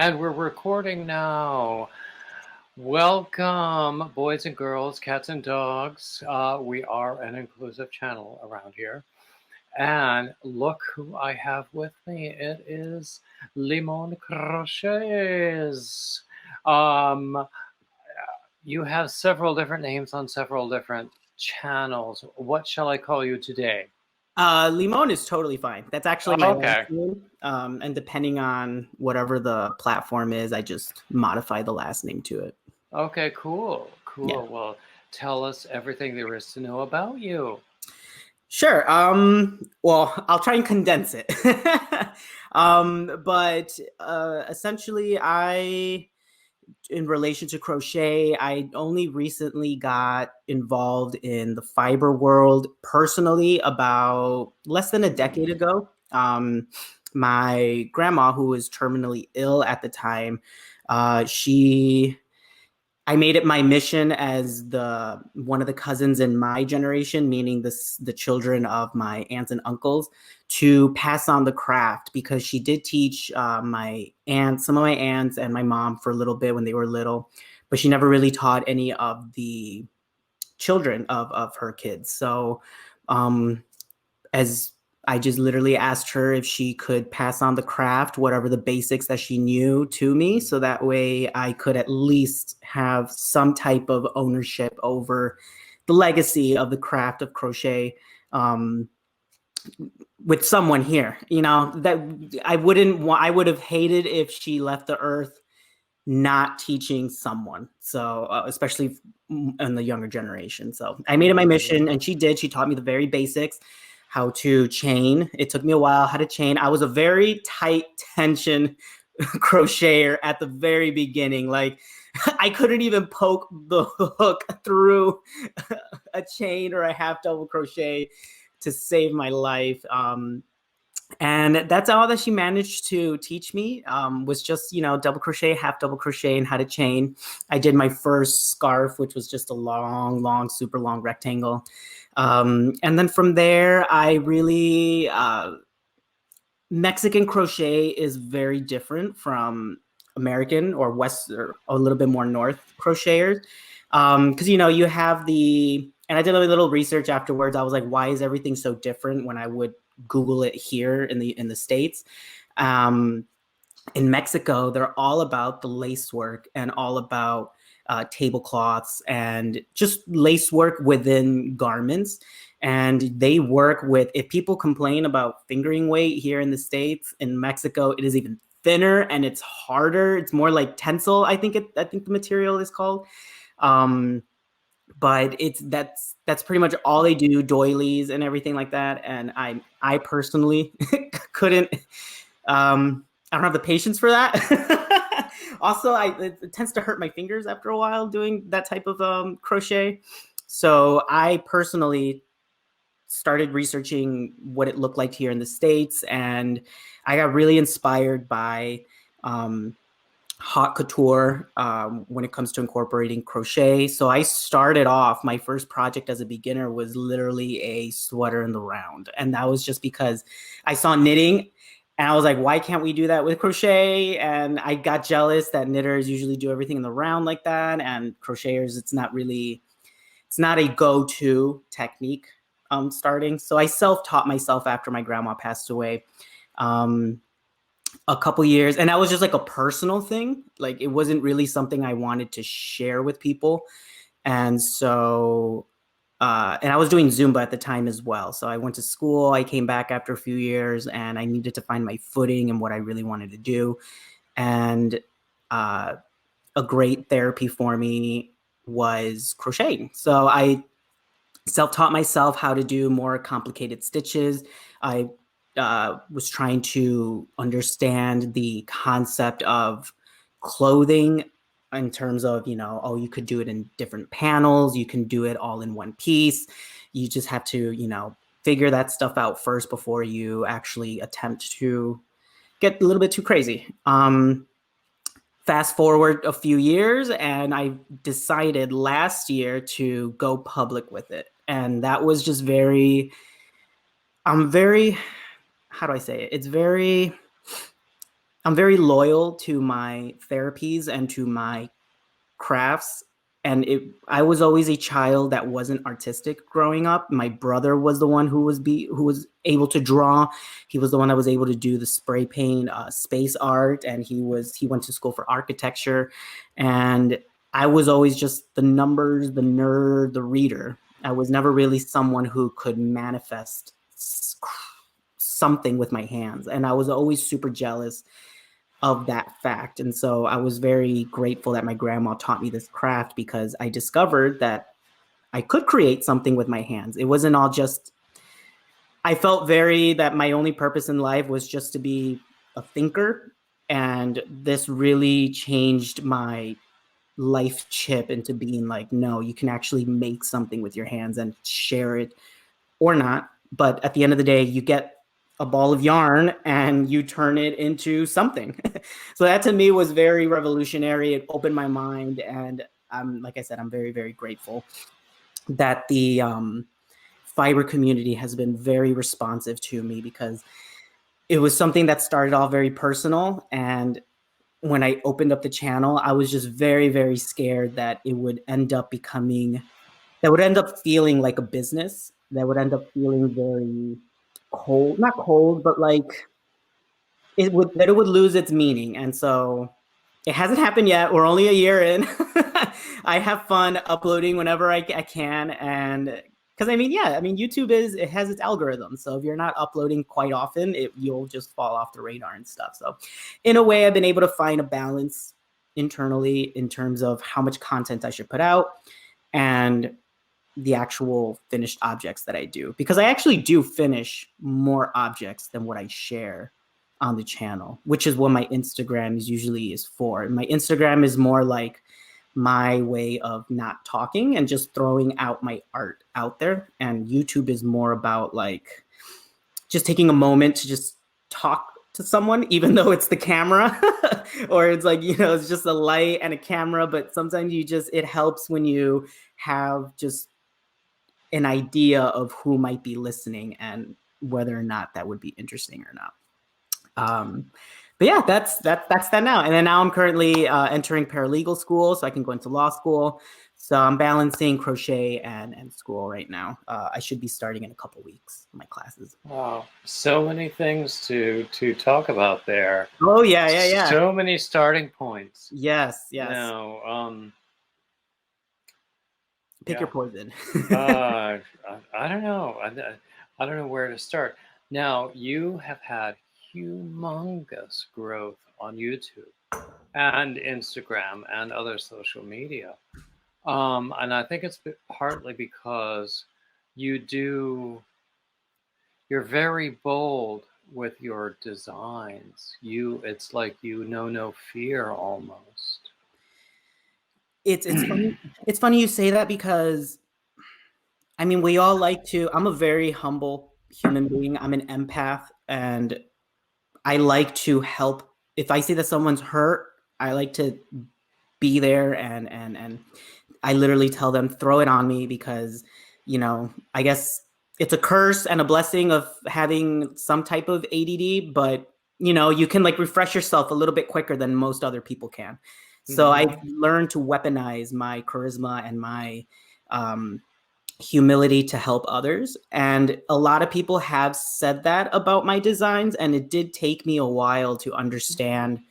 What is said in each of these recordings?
And we're recording now. Welcome, boys and girls, cats and dogs. We are an inclusive channel around here. And look who I have with me. It is Limon Crochets. Um, you have several different names on several different channels. What shall I call you today? Limon is totally fine. That's actually my last Okay. name. And depending on whatever the platform is, I just modify the last name to it. Okay, cool. Yeah. Cool. Well, tell us everything there is to know about you. Sure. Well, I'll try and condense it. But essentially, in relation to crochet, I only recently got involved in the fiber world personally about less than a decade ago. My grandma, who was terminally ill at the time, she I made it my mission as the one of the cousins in my generation, meaning the children of my aunts and uncles, to pass on the craft because she did teach some of my aunts and my mom for a little bit when they were little, but she never really taught any of the children of her kids. So as I just literally asked her if she could pass on the craft, whatever the basics that she knew to me, so that way I could at least have some type of ownership over the legacy of the craft of crochet with someone here. You know, that I would have hated if she left the earth not teaching someone. So, especially in the younger generation. So I made it my mission, and she did. She taught me the very basics, how to chain. It took me a while how to chain. I was a very tight tension crocheter at the very beginning. Like I couldn't even poke the hook through a chain or a half double crochet to save my life. And that's all that she managed to teach me, was just, double crochet, half double crochet, and how to chain. I did my first scarf, which was just a long, super long rectangle. And then from there, I really, Mexican crochet is very different from American or West, or a little bit more North crocheters. Because, you have and I did a little research afterwards. I was like, why is everything so different when I would Google it here in the States? In Mexico, they're all about the lace work and all about tablecloths and just lace work within garments. And they work with, if people complain about fingering weight here in the States, in Mexico, it is even thinner and it's harder. It's more like tensile, I think the material is called. But that's pretty much all they do, doilies and everything like that. And I personally couldn't, I don't have the patience for that. Also, it tends to hurt my fingers after a while doing that type of crochet. So I personally started researching what it looked like here in the States, and I got really inspired by haute couture when it comes to incorporating crochet. So I started off, my first project as a beginner was literally a sweater in the round. And that was just because I saw knitting and I was like, why can't we do that with crochet? And I got jealous that knitters usually do everything in the round like that. And crocheters, it's not a go-to technique starting. So I self-taught myself after my grandma passed away. A couple years, and that was just like a personal thing. Like it wasn't really something I wanted to share with people. And so and I was doing Zumba at the time as well. So I went to school, I came back after a few years, and I needed to find my footing and what I really wanted to do. And a great therapy for me was crocheting. So I self-taught myself how to do more complicated stitches. I was trying to understand the concept of clothing in terms of, you could do it in different panels. You can do it all in one piece. You just have to, figure that stuff out first before you actually attempt to get a little bit too crazy. Fast forward a few years, and I decided last year to go public with it. And that was just how do I say it? It's very I'm very loyal to my therapies and to my crafts. And I was always a child that wasn't artistic growing up. My brother was the one who was able to draw. He was the one that was able to do the spray paint space art, and he went to school for architecture. And I was always just the numbers, the nerd, the reader. I was never really someone who could manifest something with my hands, and I was always super jealous of that fact. And so I was very grateful that my grandma taught me this craft, because I discovered that I could create something with my hands. It wasn't all just, I felt that my only purpose in life was just to be a thinker. And this really changed my life chip into being like, no, you can actually make something with your hands and share it or not. But at the end of the day, you get a ball of yarn and you turn it into something. So that to me was very revolutionary. It opened my mind. And like I said, I'm very, very grateful that the fiber community has been very responsive to me, because it was something that started off very personal. And when I opened up the channel, I was just very, very scared that it would end up feeling like a business, that would end up feeling very cold, not cold, but like it would lose its meaning. And so it hasn't happened yet. We're only a year in. I have fun uploading whenever I can. And because YouTube it has its algorithm. So if you're not uploading quite often, you'll just fall off the radar and stuff. So in a way, I've been able to find a balance internally in terms of how much content I should put out and the actual finished objects that I do, because I actually do finish more objects than what I share on the channel, which is what my Instagram is for. My Instagram is more like my way of not talking and just throwing out my art out there. And YouTube is more about like just taking a moment to just talk to someone, even though it's the camera or it's like, it's just a light and a camera. But sometimes it helps when you have just an idea of who might be listening and whether or not that would be interesting or not. But yeah, that's that now. And then now I'm currently entering paralegal school, so I can go into law school. So I'm balancing crochet and school right now. I should be starting in a couple weeks, my classes. Wow, so many things to talk about there. Oh yeah. So many starting points. Yes. Pick your poison. I don't know. I don't know where to start. Now, you have had humongous growth on YouTube and Instagram and other social media. And I think it's partly because you're very bold with your designs. It's like no fear almost. It's funny. It's funny you say that, because we all like to. I'm a very humble human being. I'm an empath, and I like to help. If I see that someone's hurt, I like to be there, and I literally tell them, throw it on me, because I guess it's a curse and a blessing of having some type of ADD, but you can like refresh yourself a little bit quicker than most other people can. So I've learned to weaponize my charisma and my humility to help others. And a lot of people have said that about my designs. And it did take me a while to understand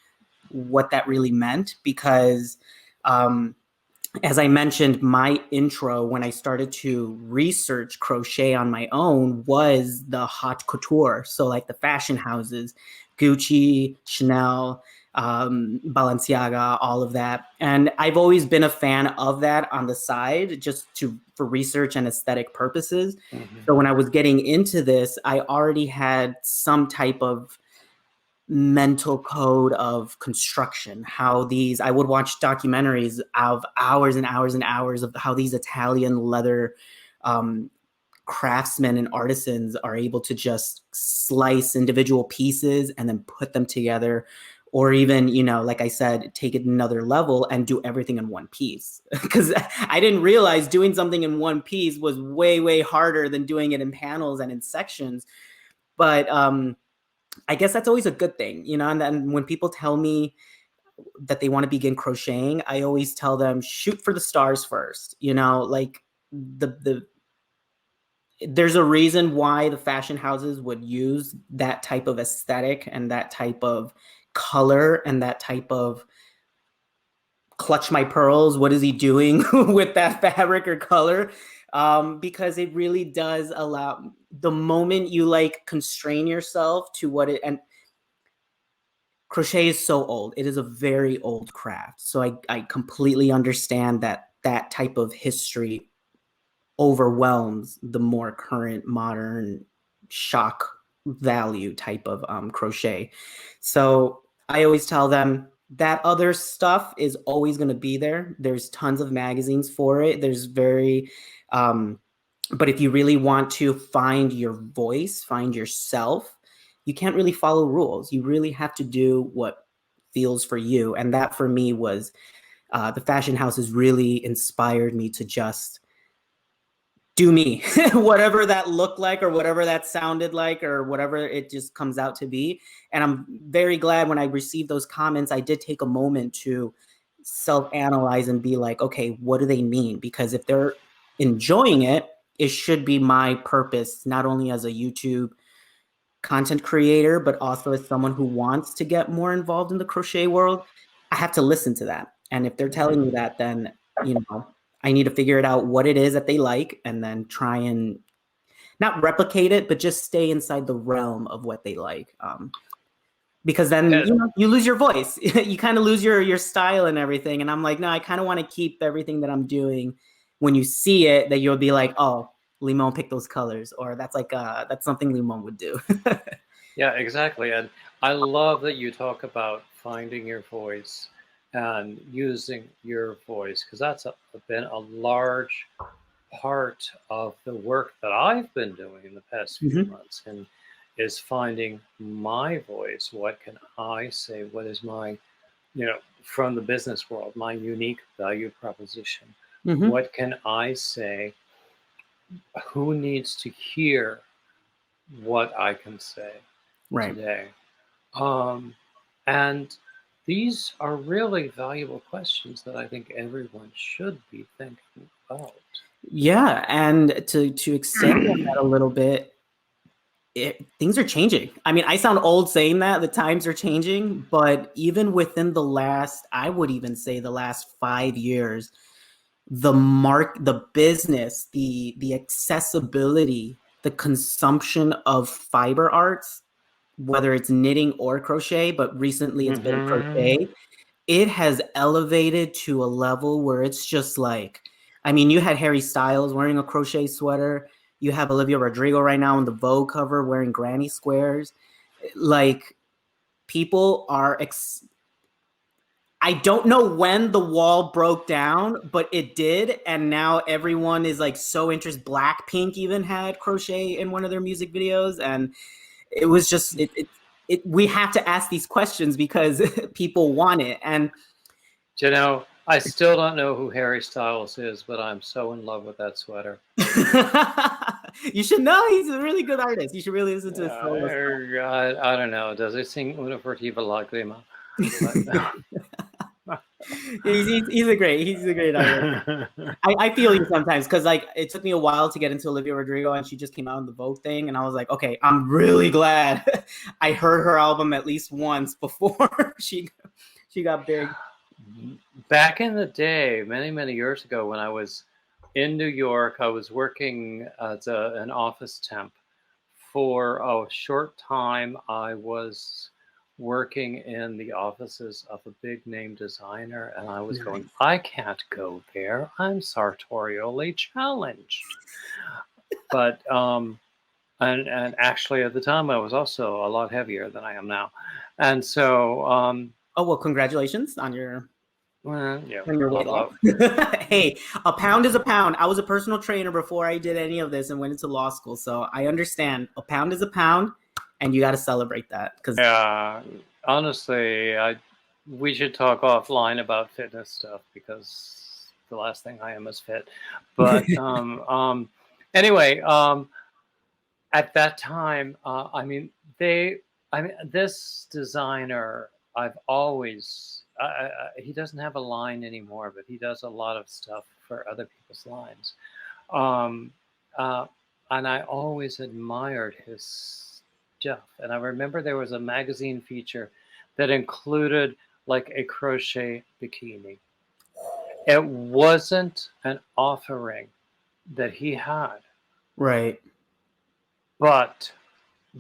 what that really meant, because as I mentioned, my intro when I started to research crochet on my own was the haute couture. So like the fashion houses, Gucci, Chanel, Balenciaga, all of that. And I've always been a fan of that on the side, just for research and aesthetic purposes. So when I was getting into this, I already had some type of mental code of construction, I would watch documentaries of hours and hours and hours of how these Italian leather craftsmen and artisans are able to just slice individual pieces and then put them together, or even, like I said, take it another level and do everything in one piece. Because I didn't realize doing something in one piece was way, way harder than doing it in panels and in sections. But I guess that's always a good thing, you know. And then when people tell me that they want to begin crocheting, I always tell them shoot for the stars first. You know, like the there's a reason why the fashion houses would use that type of aesthetic and that type of color and that type of clutch my pearls. What is he doing with that fabric or color? Because it really does allow the moment you like constrain yourself to what it, and crochet is so old. It is a very old craft. So I completely understand that that type of history overwhelms the more current modern shock value type of crochet. So I always tell them that other stuff is always going to be there. There's tons of magazines for it. There's very, but if you really want to find your voice, find yourself, you can't really follow rules. You really have to do what feels for you. And that for me was the fashion houses really inspired me to just do me, whatever that looked like or whatever that sounded like or whatever it just comes out to be. And I'm very glad when I received those comments, I did take a moment to self-analyze and be like, okay, what do they mean? Because if they're enjoying it, it should be my purpose, not only as a YouTube content creator, but also as someone who wants to get more involved in the crochet world. I have to listen to that. And if they're telling me that, then, you know, I need to figure it out what it is that they like and then try and not replicate it, but just stay inside the realm of what they like. Because then you know, you lose your voice. You kind of lose your style and everything. And I'm like, no, I kind of want to keep everything that I'm doing. When you see it, that you'll be like, oh, Limon picked those colors, or that's like that's something Limon would do. Yeah, exactly. And I love that you talk about finding your voice and using your voice, because that's been a large part of the work that I've been doing in the past few months, and is finding my voice. What can I say? What is my, from the business world, my unique value proposition? What can I say? Who needs to hear what I can say today? And these are really valuable questions that I think everyone should be thinking about. Yeah, and to extend on that a little bit, things are changing. I mean, I sound old saying that, the times are changing, but even within the last, I would even say the last 5 years, the business, the accessibility, the consumption of fiber arts, whether it's knitting or crochet, but recently it's been crochet, it has elevated to a level where it's just like, I mean, you had Harry Styles wearing a crochet sweater. You have Olivia Rodrigo right now on the Vogue cover wearing granny squares. Like, people are I don't know when the wall broke down, but it did, and now everyone is like so interested. Blackpink even had crochet in one of their music videos, and it was just we have to ask these questions because people want it. And I still don't know who Harry Styles is, but I'm so in love with that sweater. You should know, he's a really good artist. You should really listen to his solo stuff. I don't know. Does he sing Una Furtiva Lagrima? He's a great artist. I feel you sometimes, because like it took me a while to get into Olivia Rodrigo, and she just came out in the Vogue thing, and I was like, okay, I'm really glad I heard her album at least once before she got big. Back in the day, many years ago, when I was in New York, I was working as an office temp. For a short time, I was working in the offices of a big name designer, and I was going, I can't go there. I'm sartorially challenged. But and actually at the time I was also a lot heavier than I am now. And so oh, well, congratulations on your yeah, on your weight loss. Hey, a pound is a pound. I was a personal trainer before I did any of this and went into law school, so I understand a pound is a pound, and you got to celebrate that. Because honestly, we should talk offline about fitness stuff, because the last thing I am is fit. But anyway, at that time, I mean, I mean, this designer, I've always, he doesn't have a line anymore, but he does a lot of stuff for other people's lines. Um, uh, and I always admired his stuff. And I remember there was a magazine feature that included like a crochet bikini. It wasn't an offering that he had, Right. but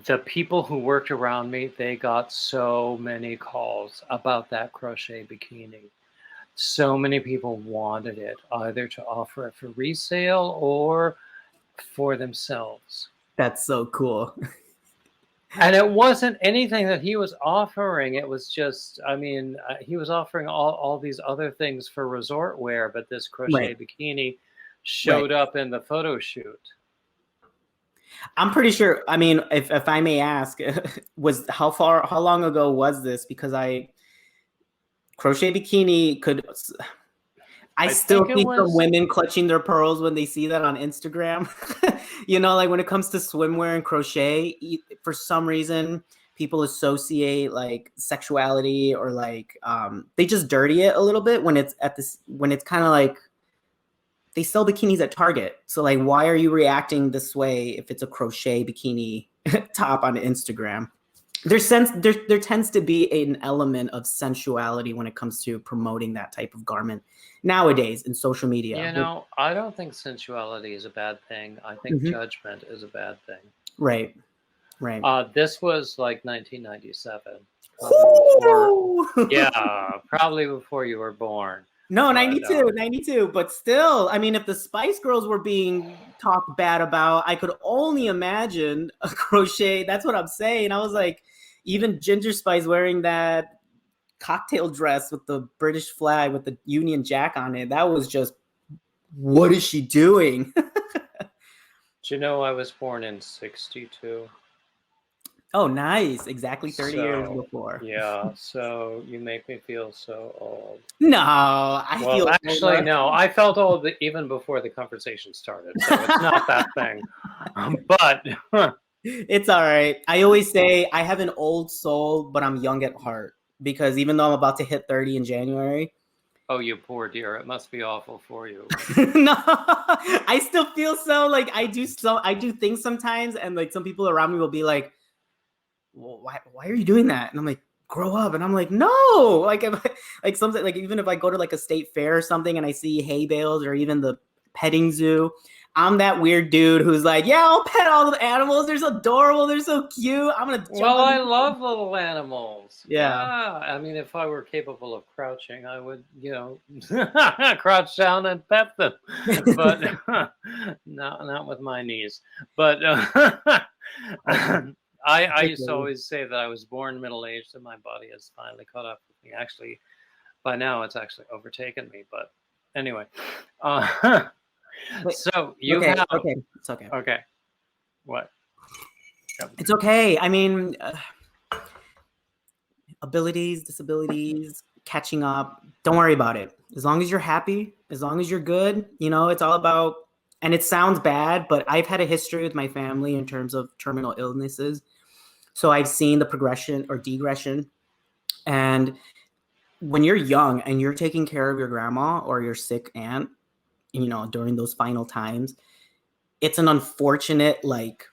the people who worked around me, they got so many calls about that crochet bikini. So many people wanted it, either to offer it for resale or for themselves. That's so cool. And it wasn't anything that he was offering. It was just, I mean, he was offering all these other things for resort wear, but this crochet Right. bikini Right. showed up in the photo shoot. I'm pretty sure. I mean, if I may ask, how long ago was this? Because crochet bikini could. I I still think it see some was, women clutching their pearls when they see that on Instagram. Like when it comes to swimwear and crochet, for some reason, people associate like sexuality or like they just dirty it a little bit when it's kind of like they sell bikinis at Target. So like, why are you reacting this way if it's a crochet bikini top on Instagram? There tends to be an element of sensuality when it comes to promoting that type of garment nowadays in social media. I don't think sensuality is a bad thing. I think Mhm. judgment is a bad thing. Right. This was like 1997, probably before you were born. No, But 92. But still, I mean, if the Spice Girls were being talked bad about, I could only imagine a crochet. That's what I'm saying. I was like, even Ginger Spice wearing that cocktail dress with the British flag with the Union Jack on it. That was just, what is she doing? do you know I was born in 62? Oh, nice. Exactly 30 years So, before. yeah, so you make me feel so old. No, I Well, feel actually, no, I felt old even before the conversation started, so it's not that thing. But It's all right. I always say I have an old soul, but I'm young at heart because even though I'm about to hit 30 in January, oh, you poor dear, it must be awful for you. no, I still feel so like I do things sometimes, and like some people around me will be like, well, why are you doing that? And I'm like, grow up. And I'm like, no, like like something like even if I go to like a state fair or something and I see hay bales or even the petting zoo, I'm that weird dude who's like, yeah, I'll pet all the animals. They're so adorable. They're so cute. I'm gonna jump Well, on I the love little animals. yeah. I mean, if I were capable of crouching, I would, crouch down and pet them. But not with my knees. But I used to always say that I was born middle-aged and my body has finally caught up with me. Actually, by now it's actually overtaken me. But anyway, so you Okay, have okay, it's okay. okay. What? It's okay. I mean, abilities, disabilities, catching up. Don't worry about it. As long as you're happy, as long as you're good, it's all about. And it sounds bad, but I've had a history with my family in terms of terminal illnesses. So I've seen the progression or degression. And when you're young and you're taking care of your grandma or your sick aunt, during those final times, it's an unfortunate, like,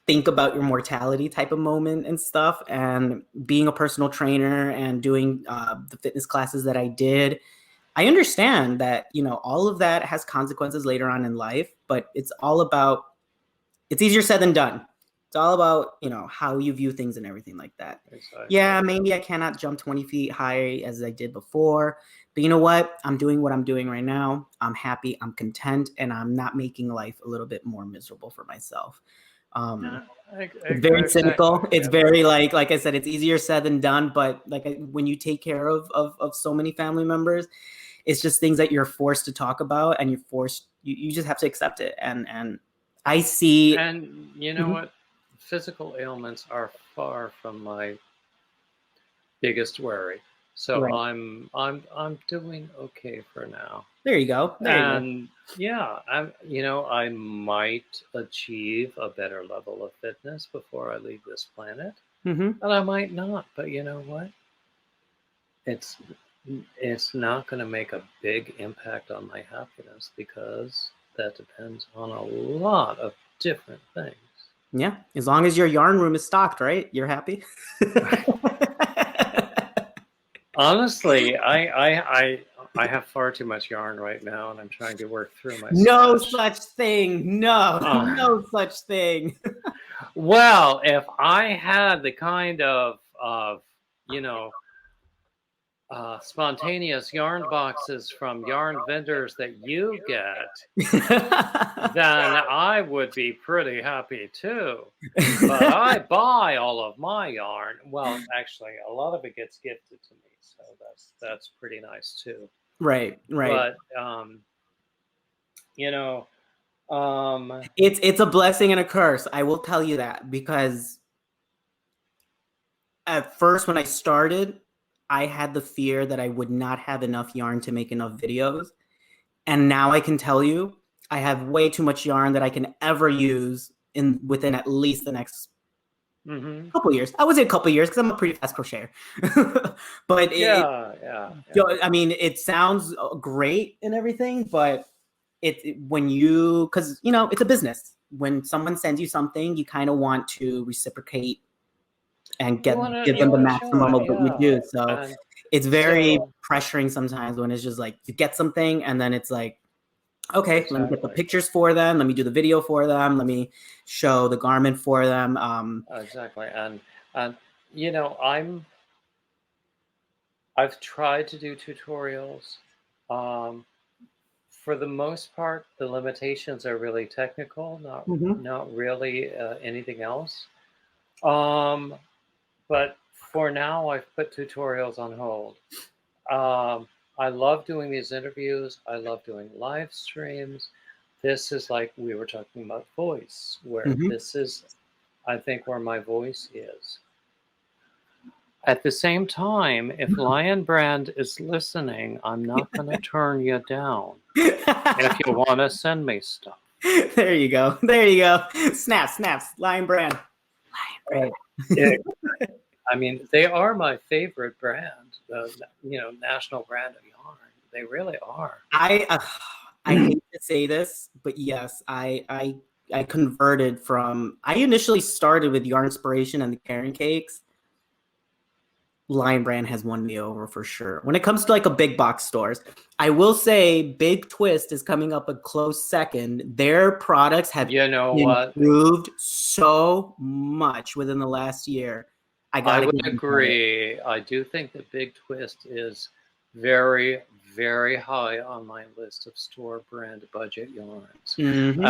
think about your mortality type of moment and stuff. And being a personal trainer and doing the fitness classes that I did, I understand that, all of that has consequences later on in life, but it's easier said than done. It's all about, how you view things and everything like that. Exactly. Yeah, maybe I cannot jump 20 feet high as I did before, but you know what? I'm doing what I'm doing right now. I'm happy, I'm content, and I'm not making life a little bit more miserable for myself. It's very cynical. It's very like I said, it's easier said than done, but like when you take care of so many family members, it's just things that you're forced to talk about and you just have to accept it. And I see. And you know what? Physical ailments are far from my biggest worry. So Right. I'm doing okay for now. There you go. There you go. And yeah, I might achieve a better level of fitness before I leave this planet, Mm-hmm. and I might not. But you know what? It's it's not going to make a big impact on my happiness because that depends on a lot of different things. Yeah, as long as your yarn room is stocked, right? You're happy. Honestly, I have far too much yarn right now, and I'm trying to work through my No stash. such thing. No, Uh, no such thing. well, if I had the kind of you know spontaneous yarn boxes from yarn vendors that you get, then I would be pretty happy too. But I buy all of my yarn. Well, actually, a lot of it gets gifted to me, so that's pretty nice too. Right. But you know, it's a blessing and a curse. I will tell you that, because at first when I started, I had the fear that I would not have enough yarn to make enough videos. And now I can tell you, I have way too much yarn that I can ever use within at least the next couple years. I would say a couple years, because I'm a pretty fast crocheter. But yeah. I mean, it sounds great and everything, but because it's a business. When someone sends you something, you kind of want to reciprocate and give them the maximum of what you do. So it's very pressuring sometimes when it's just like you get something and then it's like, okay, let me get the pictures for them. Let me do the video for them. Let me show the garment for them. Exactly. And I've tried to do tutorials. For the most part, the limitations are really technical, not really anything else. But for now, I've put tutorials on hold. I love doing these interviews. I love doing live streams. This is like we were talking about voice, where this is, I think, where my voice is. At the same time, if Lion Brand is listening, I'm not going to turn you down if you want to send me stuff. There you go. Snaps. Lion Brand. I mean, they are my favorite brand, the national brand of yarn. They really are. I hate to say this, but yes, I converted from. I initially started with Yarn Inspiration and the Karen Cakes. Lion Brand has won me over for sure. When it comes to like a big box stores, I will say Big Twist is coming up a close second. Their products have improved so much within the last year. I would agree. I do think that Big Twist is very, very high on my list of store brand budget yarns. And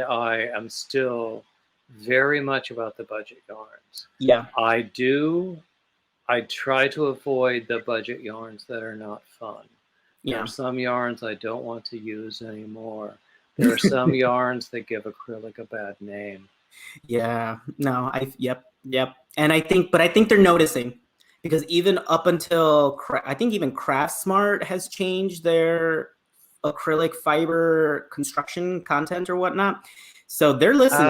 I am still very much about the budget yarns. Yeah. I try to avoid the budget yarns that are not fun. Yeah. There are some yarns I don't want to use anymore. There are some yarns that give acrylic a bad name. Yeah. No, yep. And I think they're noticing, because even up until I think even Craft Smart has changed their acrylic fiber construction content or whatnot. So they're listening.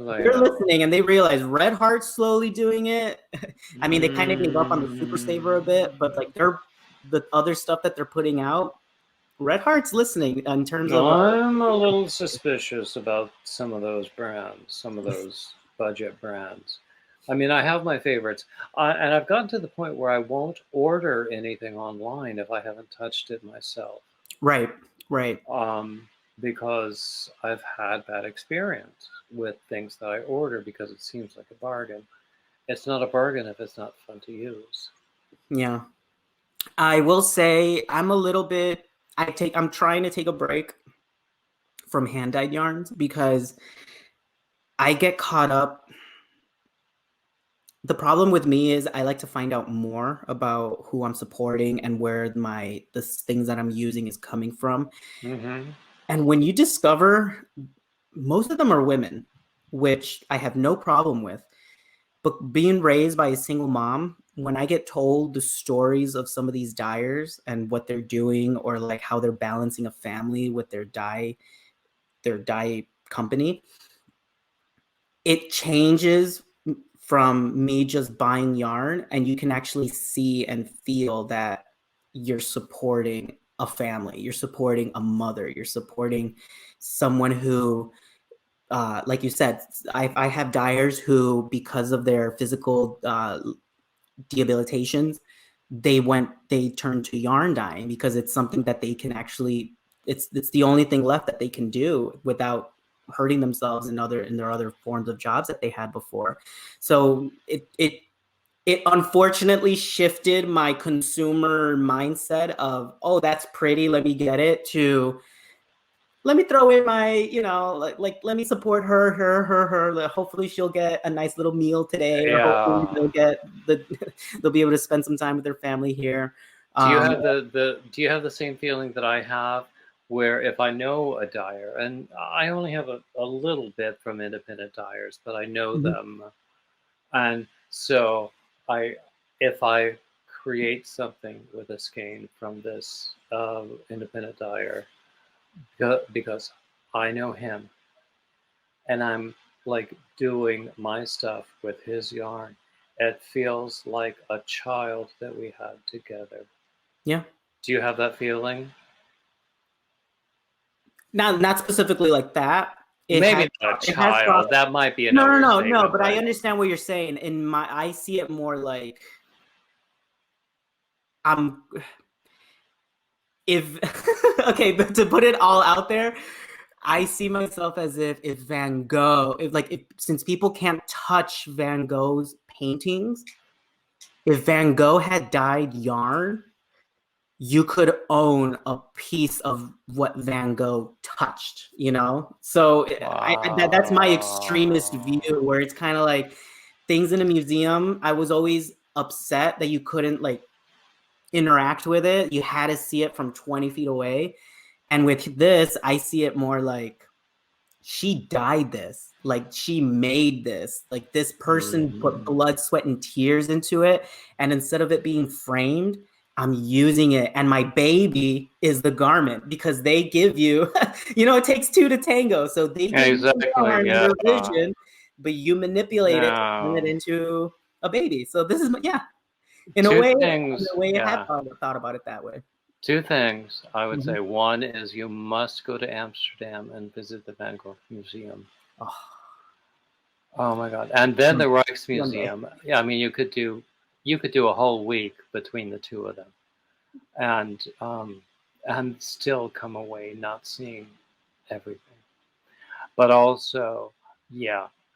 They're listening, and they realize Red Heart's slowly doing it. I mean, they kind of gave up on the Super Saver a bit, but like the other stuff that they're putting out, Red Heart's listening in terms of. I'm a little suspicious about some of those brands, some of those budget brands. I mean, I have my favorites, and I've gotten to the point where I won't order anything online if I haven't touched it myself. Right. Because I've had bad experience with things that I order because it seems like a bargain. It's not a bargain if it's not fun to use. Yeah. I will say I'm trying to take a break from hand-dyed yarns because I get caught up. The problem with me is I like to find out more about who I'm supporting and where the things that I'm using is coming from. And when you discover, most of them are women, which I have no problem with, but being raised by a single mom, when I get told the stories of some of these dyers and what they're doing, or like how they're balancing a family with their dye company, it changes from me just buying yarn, and you can actually see and feel that you're supporting a family, you're supporting a mother, you're supporting someone who, like you said, I have dyers who, because of their physical debilitations, they turned to yarn dyeing because it's something that they can actually, it's the only thing left that they can do without hurting themselves in their other forms of jobs that they had before. So it unfortunately shifted my consumer mindset of, oh, that's pretty, let me get it, to let me throw in my, like let me support her. Like, hopefully she'll get a nice little meal today, or hopefully they'll be able to spend some time with their family here. Do you have do you have the same feeling that I have, where if I know a dyer, and I only have a little bit from independent dyers, but I know them, and so if I create something with a skein from this independent dyer, because I know him, and I'm like doing my stuff with his yarn, it feels like a child that we had together. Yeah. Do you have that feeling? Not specifically like that. Maybe not a child. That might be an no, overstatement. but I understand what you're saying. I see it more like, okay, but to put it all out there, I see myself as if Van Gogh, since people can't touch Van Gogh's paintings, if Van Gogh had dyed yarn, you could own a piece of what Van Gogh touched, So that's my extremist view, where it's kind of like things in a museum. I was always upset that you couldn't like interact with it. You had to see it from 20 feet away. And with this, I see it more like, she dyed this, like she made this, like this person put blood, sweat, and tears into it. And instead of it being framed, I'm using it. And my baby is the garment, because they give you, it takes two to tango. So they give you the yarn and your vision, but you manipulate it to turn it into a baby. So this is, in a way, I have thought about it that way. Two things I would say. One is you must go to Amsterdam and visit the Van Gogh Museum. Oh my God! And then the Rijksmuseum. Yeah, I mean, you could do a whole week between the two of them, and still come away not seeing everything. But also,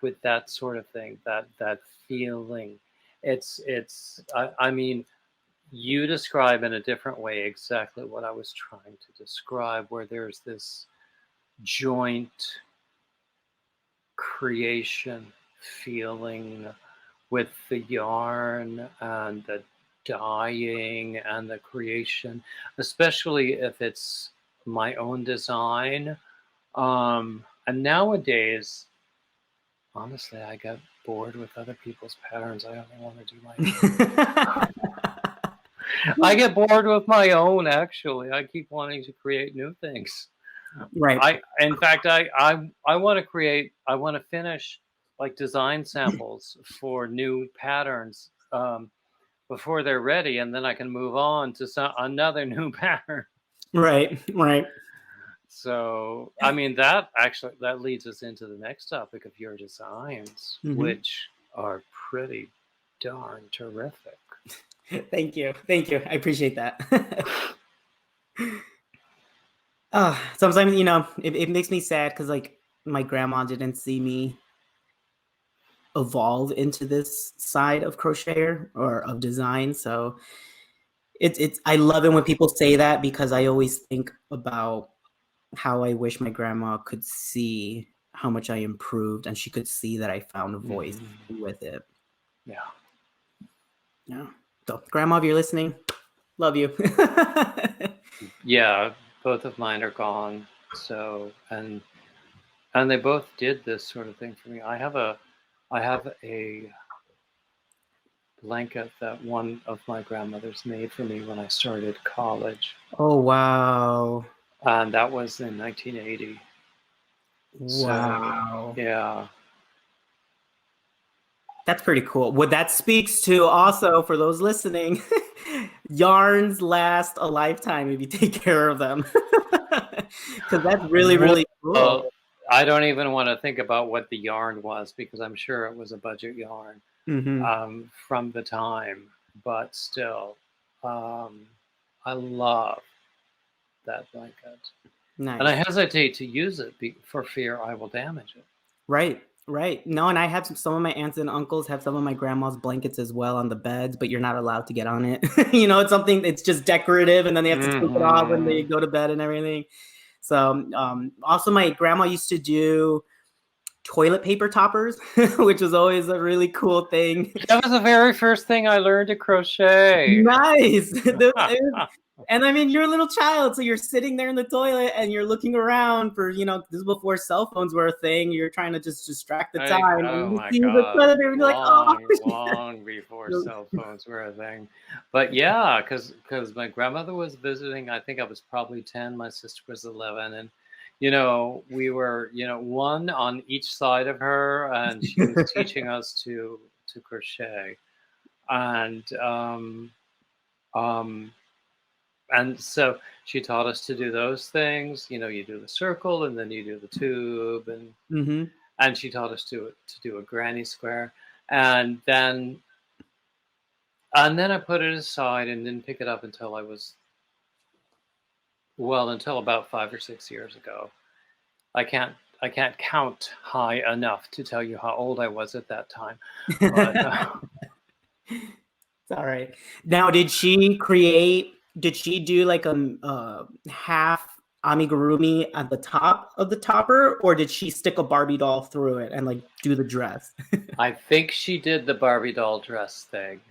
with that sort of thing, that feeling, I mean, you describe in a different way exactly what I was trying to describe, where there's this joint creation feeling with the yarn and the dyeing and the creation, especially if it's my own design. And nowadays, honestly, I get bored with other people's patterns. I only want to do my own. I get bored with my own, actually. I keep wanting to create new things. Right. In fact, I want to create, I want to finish like design samples for new patterns before they're ready, and then I can move on to another new pattern. Right. So, I mean, that leads us into the next topic of your designs, which are pretty darn terrific. Thank you. I appreciate that. Sometimes, it makes me sad because like my grandma didn't see me evolve into this side of crocheter or of design. So I love it when people say that, because I always think about how I wish my grandma could see how much I improved, and she could see that I found a voice with it. Yeah. So, Grandma, if you're listening, love you. Yeah, both of mine are gone. So, and they both did this sort of thing for me. I have a blanket that one of my grandmothers made for me when I started college. Oh, wow. And that was in 1980. So, Wow. yeah. That's pretty cool. What that speaks to also for those listening, yarns last a lifetime if you take care of them. Because that's really, really Well, cool. I don't even want to think about what the yarn was because I'm sure it was a budget yarn Hmm. from the time. But still, um, I love that blanket. And I Nice. hesitate to use it for fear I will damage it. Right, right. No, and I have some of my aunts and uncles have some of my grandma's blankets as well on the beds, but you're not allowed to get on it. It's something, it's just decorative, and then they have to take it off when they Hmm. go to bed and everything. So, also my grandma used to do toilet paper toppers, which was always a really cool thing. That was the very first thing I learned to crochet. Nice. And I mean, you're a little child, so you're sitting there in the toilet and you're looking around for, this is before cell phones were a thing. You're trying to just distract the time, Oh and you my see the God, toilet paper, and you're like, oh. long before cell phones were a thing. But yeah, because my grandmother was visiting. I think I was probably 10. My sister was 11, and we were one on each side of her, and she was teaching us to crochet, and um, and so she taught us to do those things. You do the circle, and then you do the tube, Hmm. and she taught us to do a granny square, and then I put it aside and didn't pick it up until until about 5 or 6 years ago. I can't count high enough to tell you how old I was at that time, but It's all right. Now, did she do like a half amigurumi at the top of the topper, or did she stick a Barbie doll through it and like do the dress? I think she did the Barbie doll dress thing.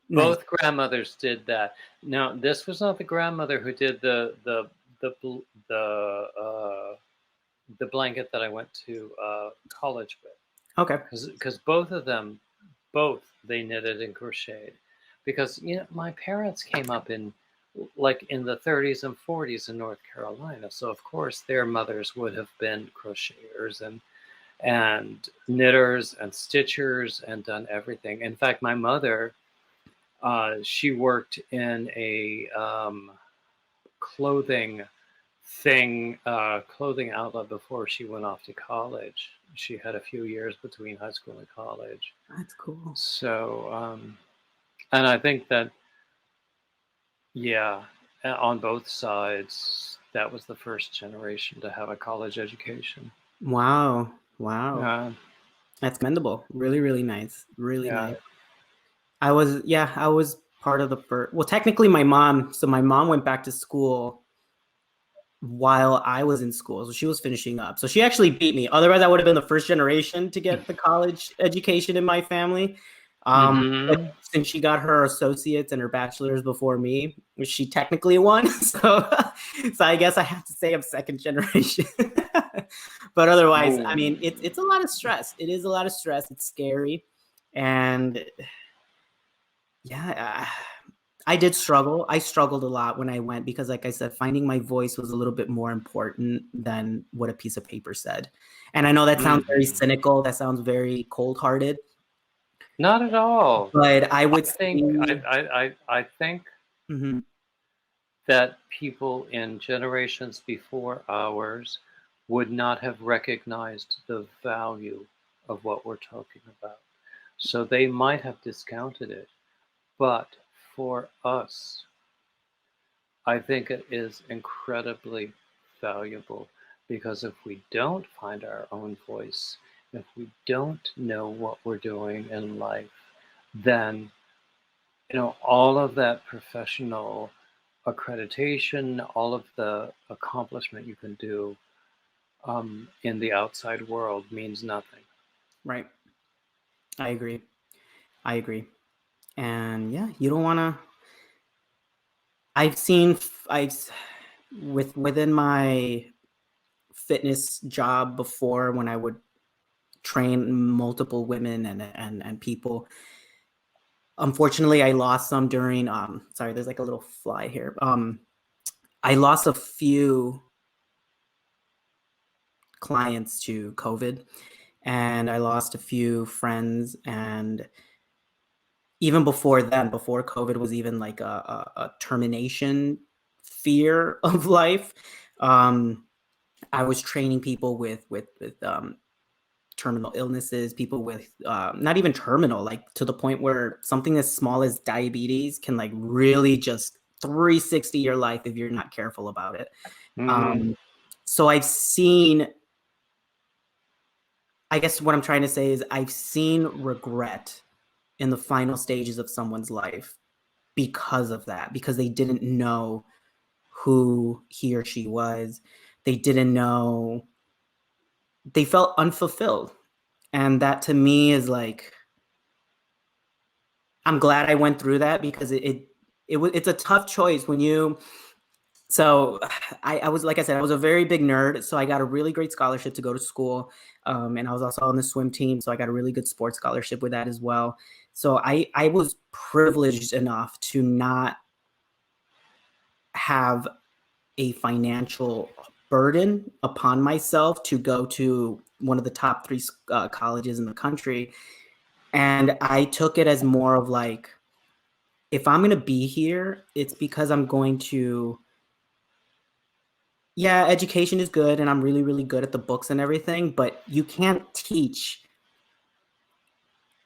Nice. Both grandmothers did that. Now, this was not the grandmother who did the the blanket that I went to college with, Okay. because both of them, both they knitted and crocheted, because my parents came up in the 30s and 40s in North Carolina, so of course their mothers would have been crocheters and knitters and stitchers and done everything. In fact, my mother, she worked in a clothing clothing outlet before she went off to college. She had a few years between high school and college. That's cool. So, and I think that, yeah, on both sides, that was the first generation to have a college education. Wow. Wow. Uh, That's commendable. Really, really nice. Really yeah. nice. I was part of the first. Well, technically, my mom. So my mom went back to school while I was in school. So she was finishing up. So she actually beat me. Otherwise, I would have been the first generation to get the college education in my family. But Mm-hmm. since she got her associates and her bachelor's before me, which she technically won, so I guess I have to say I'm second generation. But otherwise, I mean, it's a lot of stress. It is a lot of stress. It's scary, and yeah, I did struggle. I struggled a lot when I went because, like I said, finding my voice was a little bit more important than what a piece of paper said. And I know that sounds very Mm-hmm. cynical. That sounds very cold-hearted. Not at all. But I would I think say, I think mhm, that people in generations before ours would not have recognized the value of what we're talking about. So they might have discounted it. But for us, I think it is incredibly valuable, because if we don't find our own voice, if we don't know what we're doing in life, then all of that professional accreditation, all of the accomplishment you can do in the outside world means nothing. right. I agree. I agree. And yeah, you don't want to. I've seen, I within my fitness job before when I would train multiple women and people. Unfortunately, I lost some during, sorry, there's like a little fly here. I lost a few clients to COVID, and I lost a few friends. And even before then, before COVID was even like a termination fear of life, I was training people with terminal illnesses, people with not even terminal, like to the point where something as small as diabetes can like really just 360 your life if you're not careful about it. So I've seen, I guess what I'm trying to say is I've seen regret in the final stages of someone's life because of that, because they didn't know who he or she was. They didn't know, they felt unfulfilled. And that to me is like, I'm glad I went through that, because it's a tough choice when you, so I was, like I said, I was a very big nerd. So I got a really great scholarship to go to school. And I was also on the swim team. So I got a really good sports scholarship with that as well. So I was privileged enough to not have a financial burden upon myself to go to one of the top 3 colleges in the country. And I took it as more of like, if I'm going to be here, it's because I'm going to, yeah, education is good and I'm really, really good at the books and everything, but you can't teach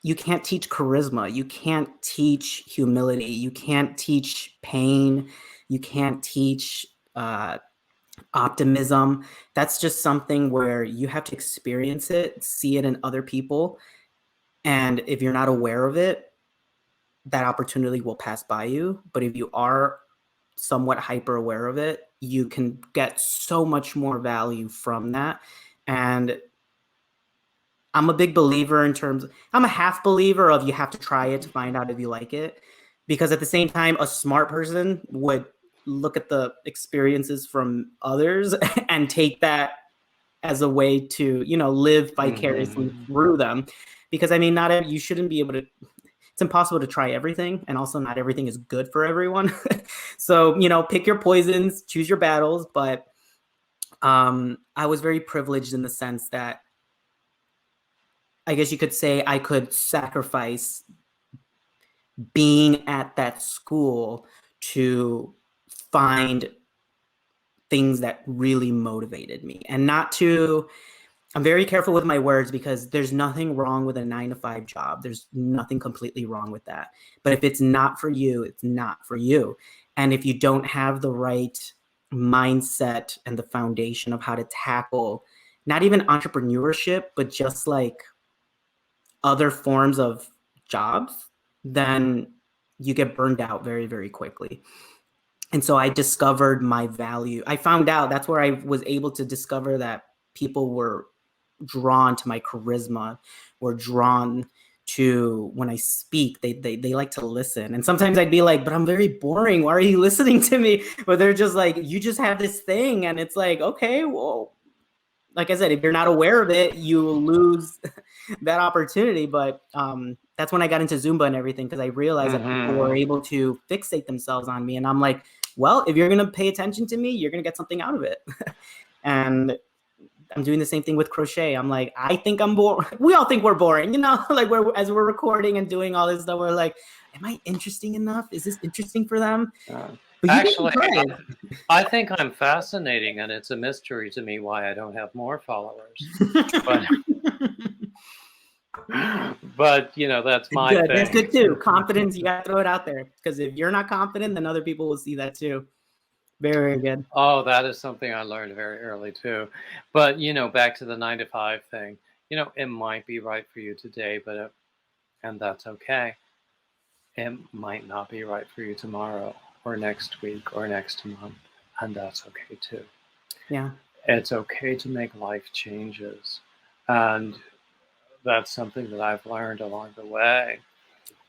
charisma. You can't teach humility. You can't teach pain. You can't teach optimism. That's just something where you have to experience it, see it in other people. And if you're not aware of it, that opportunity will pass by you. But if you are somewhat hyper aware of it, you can get so much more value from that. And I'm a big believer I'm a half believer of you have to try it to find out if you like it. Because at the same time, a smart person would look at the experiences from others and take that as a way to, live vicariously through them. Because I mean, you shouldn't be able to, it's impossible to try everything. And also not everything is good for everyone. So, pick your poisons, choose your battles. But I was very privileged in the sense that I guess you could say I could sacrifice being at that school to find things that really motivated me. And I'm very careful with my words, because there's nothing wrong with a 9-to-5 job. There's nothing completely wrong with that. But if it's not for you, it's not for you. And if you don't have the right mindset and the foundation of how to tackle not even entrepreneurship, but just like other forms of jobs, then you get burned out very, very quickly. And so I discovered my value. I found out, that's where I was able to discover that people were drawn to my charisma, were drawn to when I speak, they like to listen. And sometimes I'd be like, but I'm very boring. Why are you listening to me? But they're just like, you just have this thing. And it's like, okay, well, like I said, if you're not aware of it, you will lose that opportunity. But that's when I got into Zumba and everything, because I realized that people were able to fixate themselves on me. And I'm like, well, if you're going to pay attention to me, you're going to get something out of it. And I'm doing the same thing with crochet. I'm like, I think I'm boring. We all think we're boring, like as we're recording and doing all this stuff, we're like, am I interesting enough? Is this interesting for them? Actually, I think I'm fascinating, and it's a mystery to me why I don't have more followers. But that's my thing. That's good too. Confidence, you got to throw it out there, because if you're not confident, then other people will see that too. Very, very good. Oh, that is something I learned very early too. But back to the 9-to-5 thing. It might be right for you today, but and that's okay. It might not be right for you tomorrow or next week or next month, and that's okay too. Yeah. It's okay to make life changes, and that's something that I've learned along the way.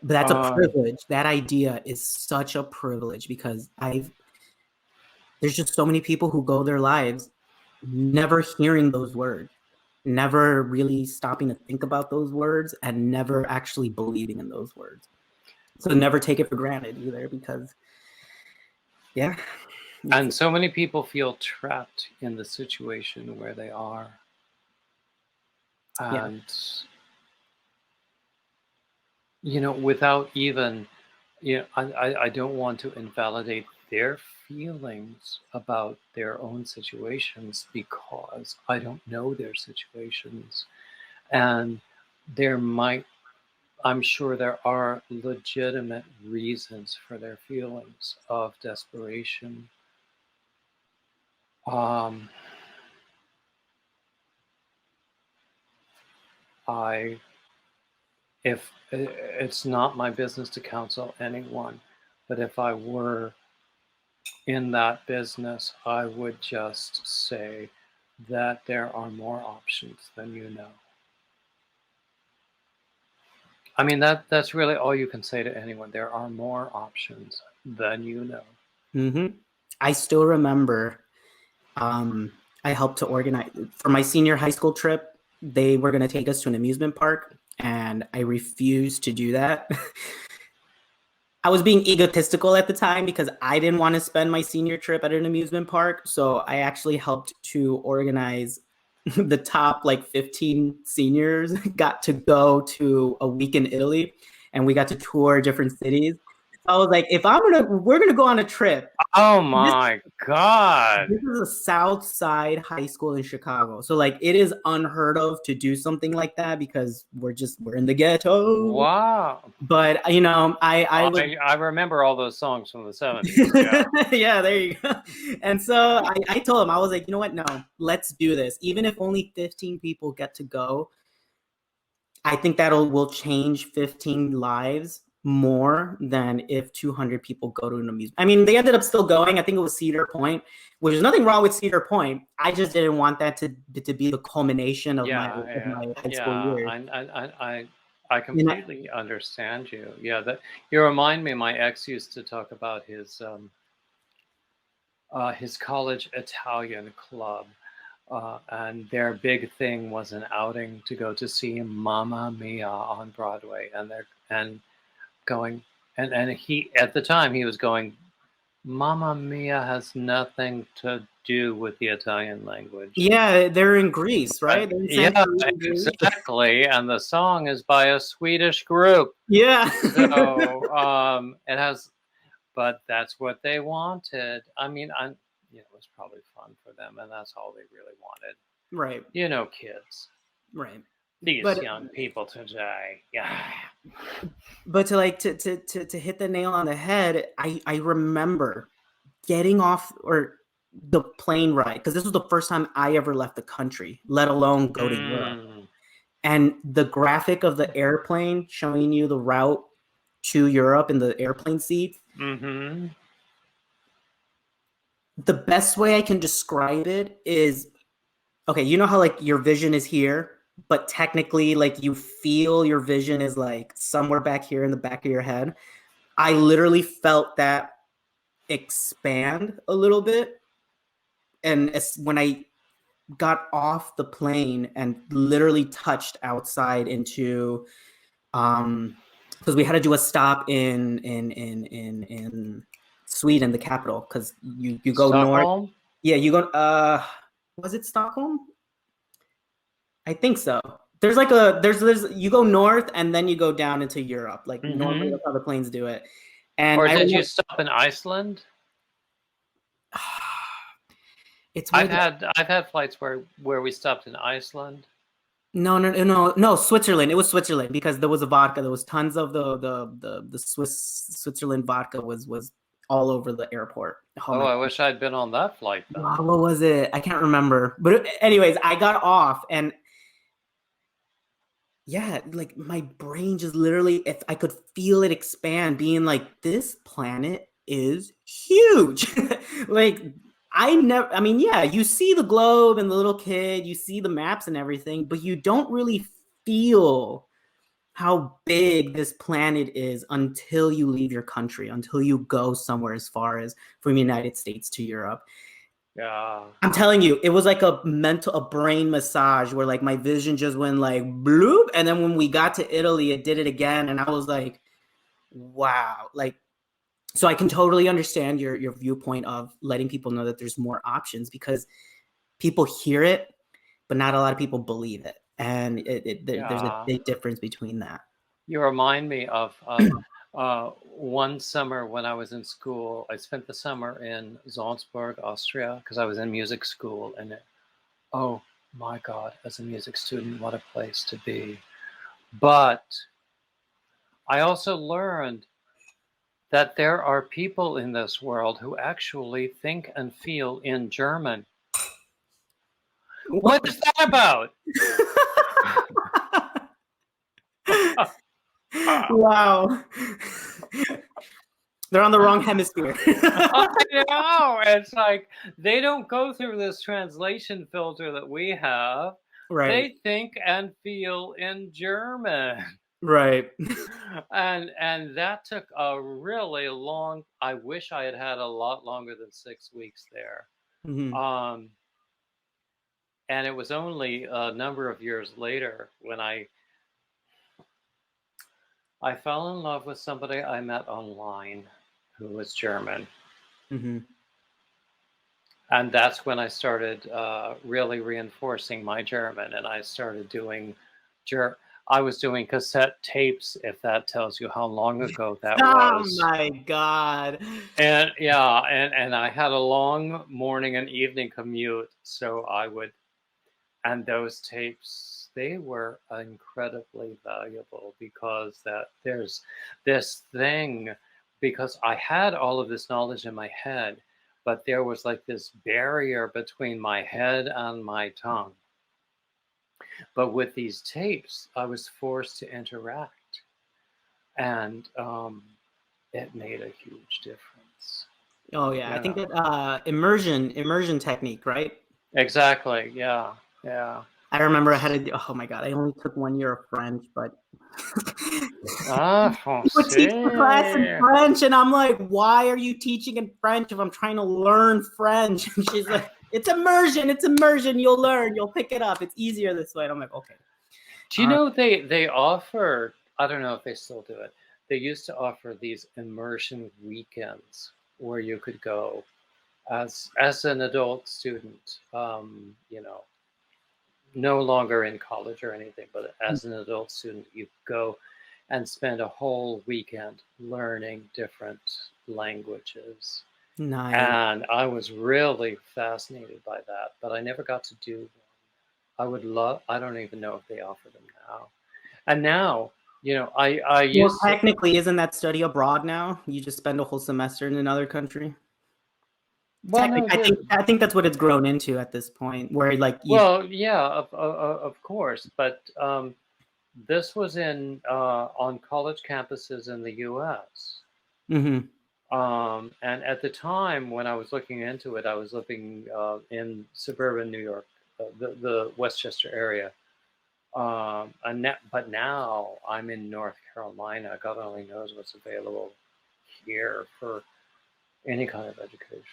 But that's a privilege. That idea is such a privilege, because there's just so many people who go their lives never hearing those words. never really stopping to think about those words and never actually believing in those words. So never take it for granted either, because yeah. And so many people feel trapped in the situation where they are. Yeah. And, without even, I don't want to invalidate their feelings about their own situations because I don't know their situations. And I'm sure there are legitimate reasons for their feelings of desperation. Um, I if it's not my business to counsel anyone, but if I were in that business, I would just say that there are more options than you know. I mean, that's really all you can say to anyone. There are more options than you know. Mm-hmm. I still remember I helped to organize for my senior high school trip. They were going to take us to an amusement park, and I refused to do that. I was being egotistical at the time because I didn't want to spend my senior trip at an amusement park. So I actually helped to organize the top like 15 seniors got to go to a week in Italy, and we got to tour different cities. So I was like, we're gonna go on a trip. Oh This my God. this is a South Side high school in Chicago. So like it is unheard of to do something like that because we're in the ghetto. Wow. But I remember all those songs from the 70s. Yeah. yeah, there you go. And so I told him, I was like, you know what? No, let's do this. Even if only 15 people get to go, I think will change 15 lives more than if 200 people go to an amusement. I mean, they ended up still going. I think it was Cedar Point, which is nothing wrong with Cedar Point. I just didn't want that to be the culmination of my high school years. I completely understand you. Yeah, that you remind me. My ex used to talk about his college Italian club, and their big thing was an outing to go to see Mamma Mia on Broadway, and going and he at the time he was going, Mamma Mia has nothing to do with the Italian language. Yeah, they're in Greece, right? They're in Yeah, Greece. exactly. And the song is by a Swedish group. Yeah. So it has, but that's what they wanted. I mean, it was probably fun for them, and that's all they really wanted. Right. Kids. Right. These young people today. Yeah. But to hit the nail on the head, I remember getting off or the plane ride, because this was the first time I ever left the country, let alone go to Europe. And the graphic of the airplane showing you the route to Europe in the airplane seat. Mm-hmm. The best way I can describe it is, okay, you know how like your vision is here, but technically like you feel your vision is like somewhere back here in the back of your head. I literally felt that expand a little bit. And when I got off the plane and literally touched outside into, because we had to do a stop in Sweden, the capital, because you go Stockholm? north. Yeah, you go. Was it Stockholm? I think so. There's like there's you go north and then you go down into Europe. Like normally that's how the planes do it. And or did you stop in Iceland? I've had flights where we stopped in Iceland. No, Switzerland. It was Switzerland because there was a vodka. There was tons of the Switzerland vodka was all over the airport. Oh, I wish I'd been on that flight then. What was it? I can't remember. But anyways, I got off and yeah, like my brain just literally, if I could feel it expand, being like, this planet is huge. Like yeah, you see the globe and the little kid, you see the maps and everything, but you don't really feel how big this planet is until you leave your country, until you go somewhere as far as from the United States to Europe. Yeah. I'm telling you, it was like a brain massage where like my vision just went like bloop. And then when we got to Italy, it did it again. And I was like, wow. Like, so I can totally understand your viewpoint of letting people know that there's more options, because people hear it, but not a lot of people believe it. And there's a Yeah. big difference between that. You remind me of one summer when I was in school. I spent the summer in Salzburg, Austria, because I was in music school. And oh my God, as a music student, what a place to be. But I also learned that there are people in this world who actually think and feel in German. What is that about? Wow. They're on the wrong hemisphere. I know. It's like they don't go through this translation filter that we have. Right. They think and feel in German. Right. And that took a really long, I wish I had had a lot longer than 6 weeks there. Mm-hmm. And it was only a number of years later when I fell in love with somebody I met online who was German. Mm-hmm. And that's when I started really reinforcing my German, and I started doing I was doing cassette tapes, if that tells you how long ago that was. Oh my God. And yeah, and I had a long morning and evening commute, so I would, and those tapes, they were incredibly valuable because there's this thing, because I had all of this knowledge in my head, but there was like this barrier between my head and my tongue. But with these tapes, I was forced to interact, and it made a huge difference. Oh yeah, I think that immersion technique, right? Exactly. Yeah. Yeah. I remember I had to. Oh my God, I only took 1 year of French, but Ah, he would teach the class in français. French, and I'm like, why are you teaching in French if I'm trying to learn French? And she's like, it's immersion. It's immersion. You'll learn. You'll pick it up. It's easier this way. And I'm like, okay. Do you know they offer, I don't know if they still do it. They used to offer these immersion weekends where you could go as an adult student, you know, no longer in college or anything, but as an adult student, you go and spend a whole weekend learning different languages. Nice. And I was really fascinated by that, but I never got to do one. I don't even know if they offer them now. And now, you know, I used Well, technically, isn't that study abroad now? You just spend a whole semester in another country. well, no, I think that's what it's grown into at this point, where like well, yeah, of course, but this was in on college campuses in the U.S. Mm-hmm. And at the time when I was looking into it, I was living in suburban New York, the Westchester area. But now I'm in North Carolina. God only knows what's available here for any kind of education.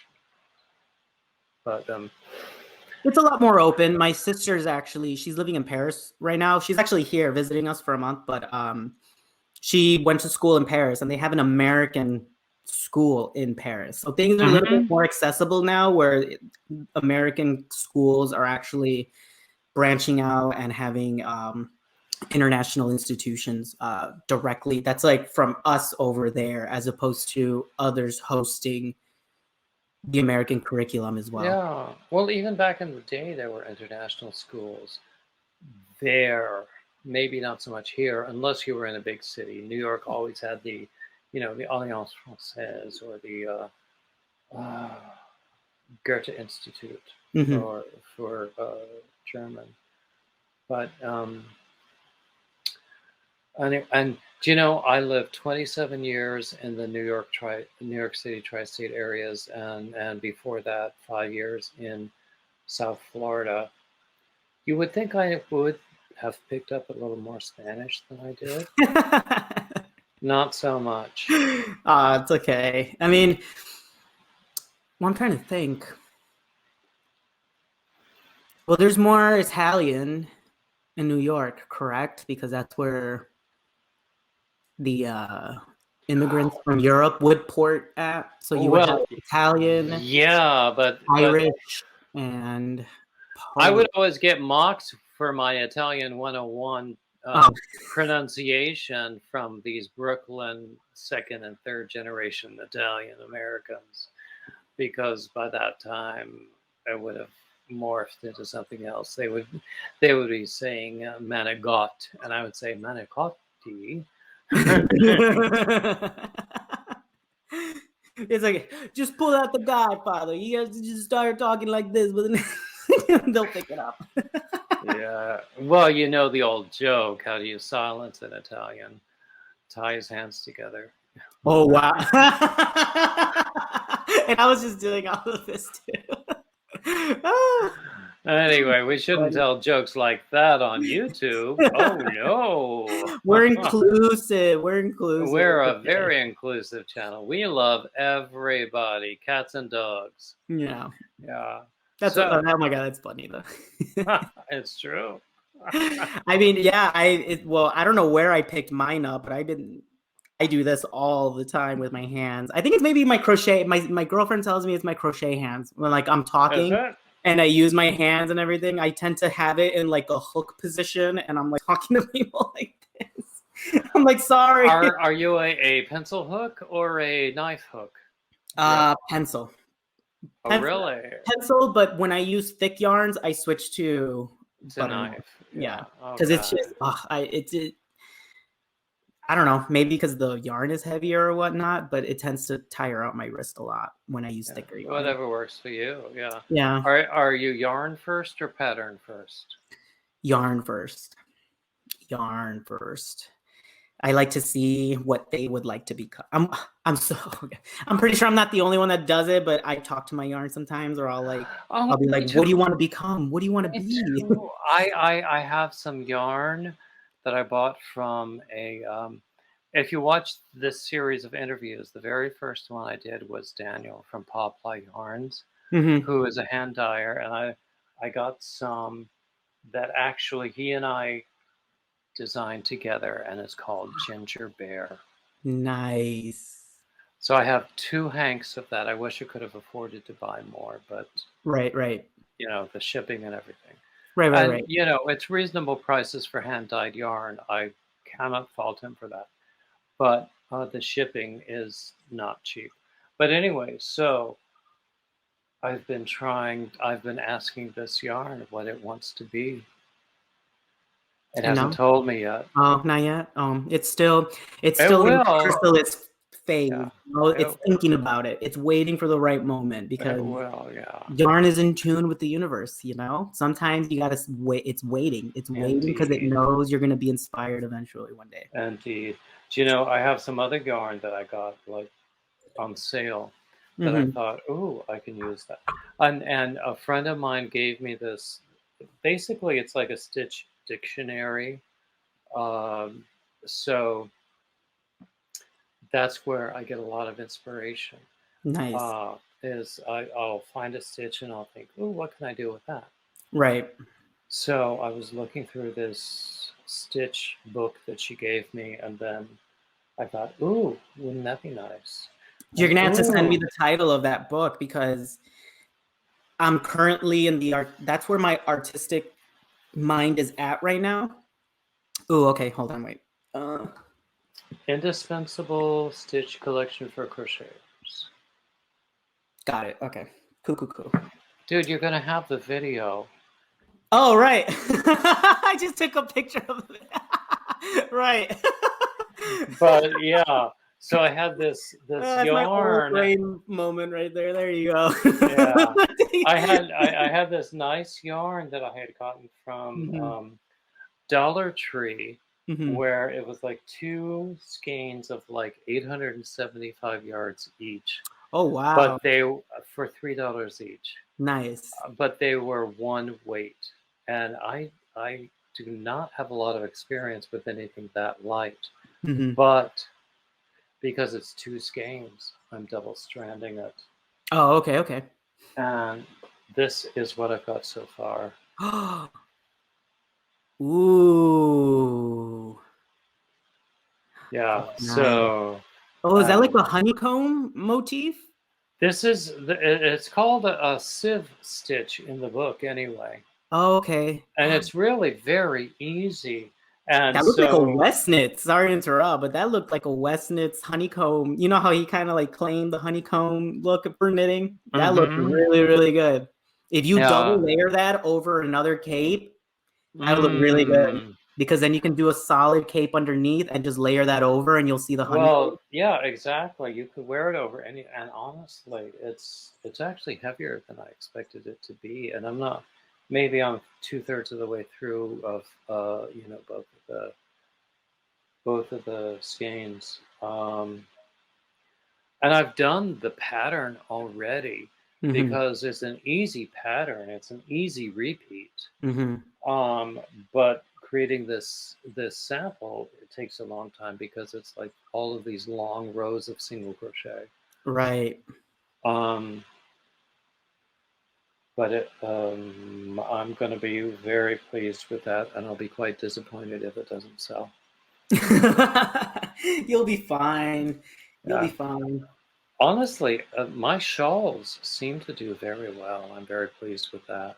But it's a lot more open. My sister's she's living in Paris right now. She's actually here visiting us for a month, but she went to school in Paris, and they have an American school in Paris. So things are a little bit more accessible now, where American schools are actually branching out and having international institutions directly. That's like from us over there, as opposed to others hosting the American curriculum as well. yeah, well, even back in the day, there were international schools there. Maybe not so much here, unless you were in a big city. New York always had the, you know, the Alliance Française or the Goethe Institute for German. But and do you know, I lived 27 years in the New York City tri-state areas, and before that 5 years in South Florida. You would think I would have picked up a little more Spanish than I did. Not so much. It's okay. I mean, well, I'm trying to think. Well, there's more Italian in New York, correct? Because that's where the immigrants from Europe would port at. So you would have Well, Italian, yeah, but Irish, and I Polish. would always get mocked for my Italian 101 Oh, pronunciation from these Brooklyn second and third generation Italian Americans, because by that time I would have morphed into something else. They would be saying manigot, and I would say manicotti. it's like just pull out the Godfather. You guys just start talking like this, but then they'll pick it up. Yeah. Well, you know the old joke. How do you silence in Italian? Tie his hands together. Oh wow! And I was just doing all of this too. Anyway, we shouldn't tell jokes like that on YouTube. Oh no. We're inclusive. We're inclusive. We're a very inclusive channel. We love everybody, cats and dogs. Yeah. Yeah. That's So- oh my god, that's funny though. It's true. I mean, yeah, well, I don't know where I picked mine up, but I do this all the time with my hands. I think it's maybe my crochet. My girlfriend tells me it's my crochet hands. When like I'm talking Is it? and I use my hands and everything, I tend to have it in like a hook position, and I'm like talking to people like this. I'm like, sorry. Are you a pencil hook or a knife hook? Pencil. Oh, Pencil. really? Pencil, but when I use thick yarns, I switch to It's a knife. Yeah, Oh, because it's God. just I don't know, maybe because the yarn is heavier or whatnot, but it tends to tire out my wrist a lot when I use thicker yarn. Whatever works for you. Yeah. Yeah, Are you yarn first or pattern first? yarn first. Yarn first. I like to see what they would like to become. I'm pretty sure I'm not the only one that does it, but I talk to my yarn sometimes, or I'll be me like, too. what do you want to become? What do you want to Me be? too. I have some yarn that I bought from a. If you watch this series of interviews, the very first one I did was Daniel from Pawply Yarns, Mhm. who is a hand dyer, and I got some that actually he and I designed together, and it's called Ginger Bear. Nice. So I have 2 hanks of that. I wish I could have afforded to buy more, but Right. you know, the shipping and everything. Right. You know, it's reasonable prices for hand-dyed yarn. I cannot fault him for that. But the shipping is not cheap. But anyway, so I've been asking this yarn what it wants to be. It hasn't told me yet. Oh, not yet. It's still in will. crystal, its phase. Yeah. It's thinking about it. It's waiting for the right moment because It will, yeah. yarn is in tune with the universe. Sometimes you gotta wait. It's waiting. It's waiting because it Indeed. knows you're gonna be inspired eventually one day. Indeed. Do you know, I have some other yarn that I got like on sale that I thought, oh, I can use that. And a friend of mine gave me this. Basically, it's like a stitch dictionary. So that's where I get a lot of inspiration. Nice. I'll find a stitch and I'll think, oh, what can I do with that? Right. So I was looking through this stitch book that she gave me, and then I thought, ooh, wouldn't that be nice? You're gonna have to send me the title of that book because I'm currently in the art. That's where my artistic mind is at right now. Oh, okay. Hold on, wait. Indispensable stitch collection for crocheters. Got it. Okay. Cool. Dude, you're gonna have the video. Oh, right. I just took a picture of it. Right. But yeah, so I had this That's yarn. my old brain moment right there. There you go. Yeah, I had this nice yarn that I had gotten from Dollar Tree, where it was like 2 skeins of like 875 yards each. Oh wow! But they for $3 each. Nice. But they were one weight, and I do not have a lot of experience with anything that light. But because it's 2 skeins, I'm double stranding it. Oh, okay. And this is what I've got so far. Ooh. Yeah. Nice. So Oh, is that like um, a honeycomb motif? it's called a sieve stitch in the book anyway, Oh, okay. and it's really very easy. And That looked like a so, Westnitz. Sorry to interrupt, but that looked like a Westnitz honeycomb. You know how he kind of like claimed the honeycomb look for knitting? That looked hmm really, really good. If you double yeah. layer that over another cape, that would look really good Mm. because then you can do a solid cape underneath and just layer that over and you'll see the honeycomb. Well, yeah, exactly. You could wear it over any, and honestly, it's actually heavier than I expected it to be. And I'm not, maybe I'm 2/3 of the way through of both of the skeins. And I've done the pattern already Hmm. because it's an easy pattern. It's an easy repeat. Hmm. Um, but creating this sample, it takes a long time because it's like all of these long rows of single crochet. Right. Um, but I'm going to be very pleased with that, and I'll be quite disappointed if it doesn't sell. You'll be fine. You'll be Yeah. fine. Honestly, my shawls seem to do very well. I'm very pleased with that.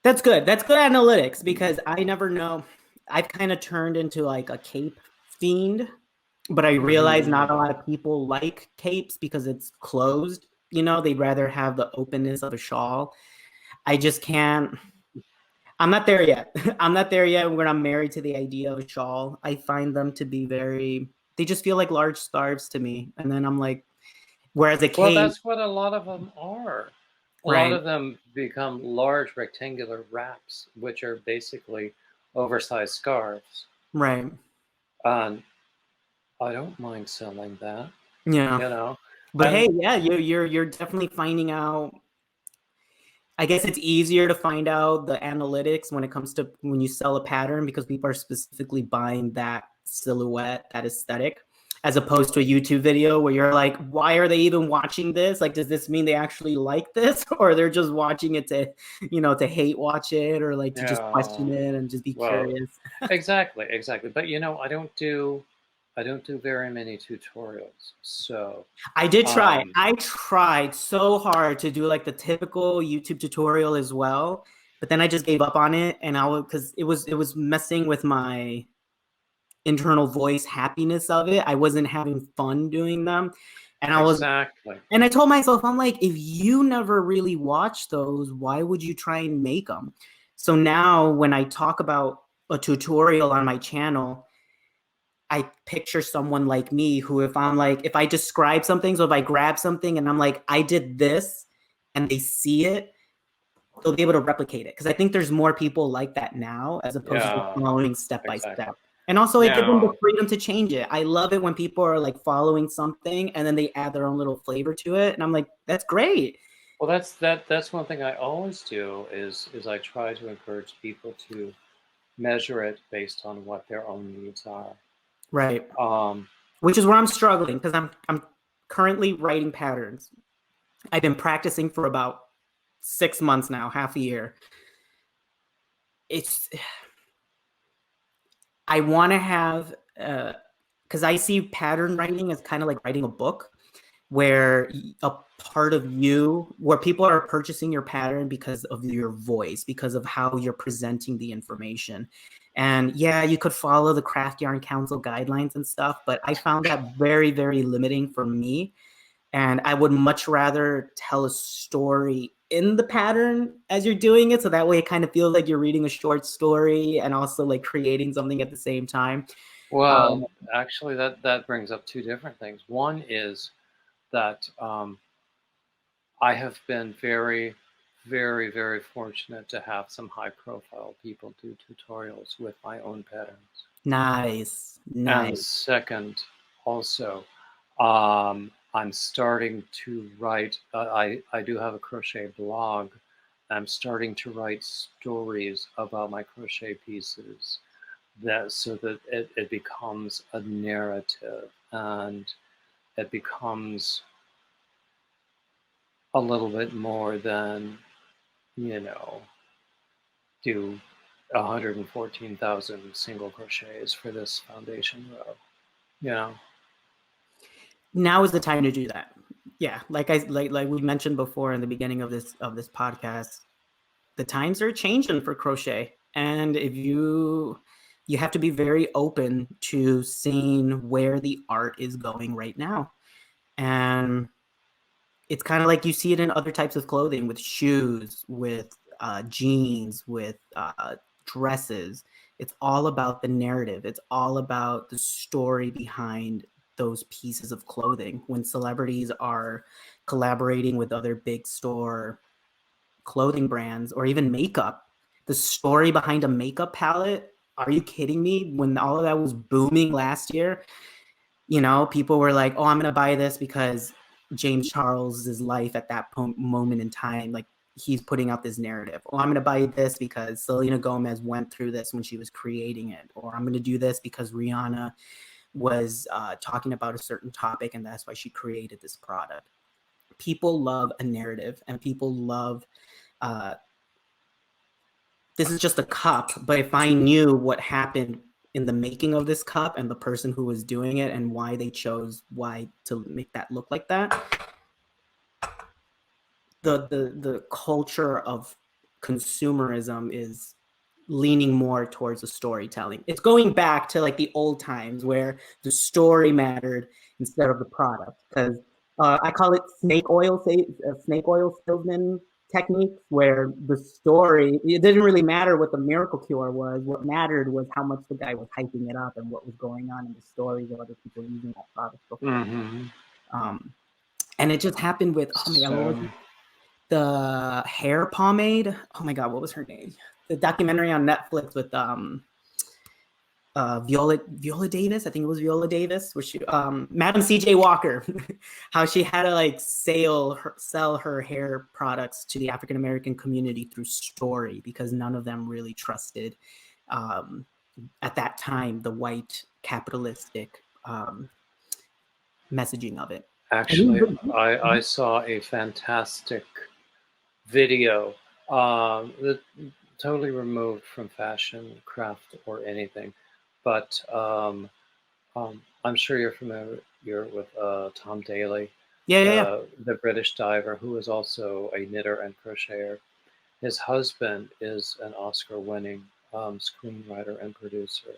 That's good. That's good analytics because I never know. I've kind of turned into like a cape fiend, but I realize not a Hmm lot of people like capes because it's closed. You know, they'd rather have the openness of a shawl. I just can't. I'm not there yet. I'm not there yet when I'm married to the idea of a shawl. I find them to be very, they just feel like large scarves to me. And then I'm like, whereas a Well, cape, that's what a lot of them are. A lot right, of them become large rectangular wraps, which are basically oversized scarves. right. And I don't mind selling that, Yeah. you know. But hey, And yeah, you're definitely finding out. I guess it's easier to find out the analytics when it comes to when you sell a pattern because people are specifically buying that silhouette, that aesthetic, as opposed to a YouTube video where you're like, why are they even watching this? Like, does this mean they actually like this? Or they're just watching it to, to hate watch it or like to just yeah, question it and just be well, curious. exactly, exactly. But I don't do very many tutorials. So, I did try. um, I tried so hard to do like the typical YouTube tutorial as well, but then I just gave up on it and I was because it was messing with my internal voice happiness of it. I wasn't having fun doing them. And exactly. I told myself, I'm like, if you never really watch those, why would you try and make them? So now when I talk about a tutorial on my channel, I picture someone like me who, if I'm like, if I describe something, so if I grab something and I'm like, I did this, and they see it, they'll be able to replicate it. Because I think there's more people like that now as opposed to just Yeah, following step by exactly. step. And also, it gives them the Now, freedom to change it. I love it when people are like following something and then they add their own little flavor to it. And I'm like, that's great. well, that's one thing I always do is I try to encourage people to measure it based on what their own needs are. Right. Um, Which is where I'm struggling because I'm currently writing patterns. I've been practicing for about 6 months now, half a year. It's I want to have because I see pattern writing as kind of like writing a book where a part of you where people are purchasing your pattern because of your voice, because of how you're presenting the information. And yeah, you could follow the Craft Yarn Council guidelines and stuff, but I found that very, very limiting for me. And I would much rather tell a story in the pattern as you're doing it. So that way it kind of feels like you're reading a short story and also like creating something at the same time. well, Um, actually, that brings up two different things. One is that I have been very, very, very fortunate to have some high-profile people do tutorials with my own patterns. nice, And nice. second, also, I'm starting to write. I do have a crochet blog. I'm starting to write stories about my crochet pieces, that so that it becomes a narrative, and it becomes a little bit more than you know do 114,000 single crochets for this foundation row. You know, Now is the time to do that. Yeah, like we mentioned before in the beginning of this podcast, the times are changing for crochet, and if you have to be very open to seeing where the art is going right now. And it's kind of like you see it in other types of clothing, with shoes, with jeans, with dresses. It's all about the narrative. It's all about the story behind those pieces of clothing. When celebrities are collaborating with other big store clothing brands, or even makeup, the story behind a makeup palette, are you kidding me? When all of that was booming last year, people were like, oh, I'm going to buy this because James Charles's life at that moment in time, like, he's putting out this narrative. Oh, I'm going to buy this because Selena Gomez went through this when she was creating it. Or I'm going to do this because Rihanna was talking about a certain topic, and that's why she created this product. People love a narrative, and people love this is just a cup, but if I knew what happened in the making of this cup and the person who was doing it and why they chose to make that look like that, the culture of consumerism is leaning more towards the storytelling. It's going back to like the old times where the story mattered instead of the product. Because I call it snake oil salesman techniques, where the story, it didn't really matter what the miracle cure was. What mattered was how much the guy was hyping it up and what was going on in the stories of other people using that product before. And it just happened with, oh my God, what was it? The hair pomade. Oh my God, what was her name? The documentary on Netflix with Viola Davis. I think it was Viola Davis, where she, Madam C.J. Walker, how she had to like sell her hair products to the African American community through story, because none of them really trusted, at that time, the white capitalistic messaging of it. Actually, I saw a fantastic video that totally removed from fashion, craft, or anything, but I'm sure you're familiar with Tom Daley, the British diver, who is also a knitter and crocheter. His husband is an Oscar-winning screenwriter and producer.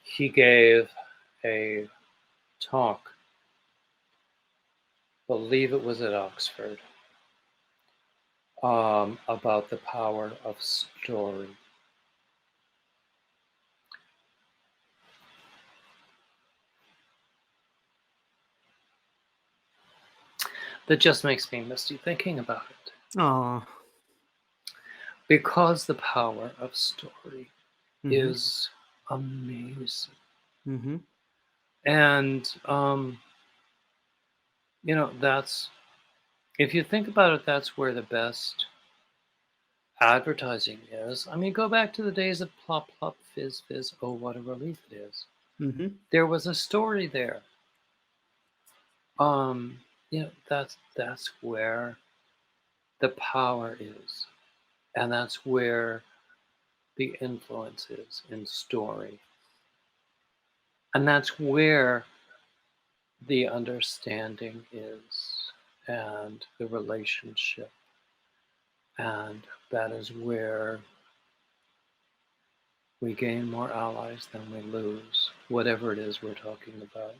He gave a talk, I believe it was at Oxford, about the power of story. That just makes me misty thinking about it. Oh, because the power of story is amazing. And that's, if you think about it, that's where the best advertising is. I mean, go back to the days of plop plop fizz fizz, oh what a relief it is. There was a story there. That's where the power is, and that's where the influence is, in story, and that's where the understanding is, and the relationship, and that is where we gain more allies than we lose, whatever it is we're talking about.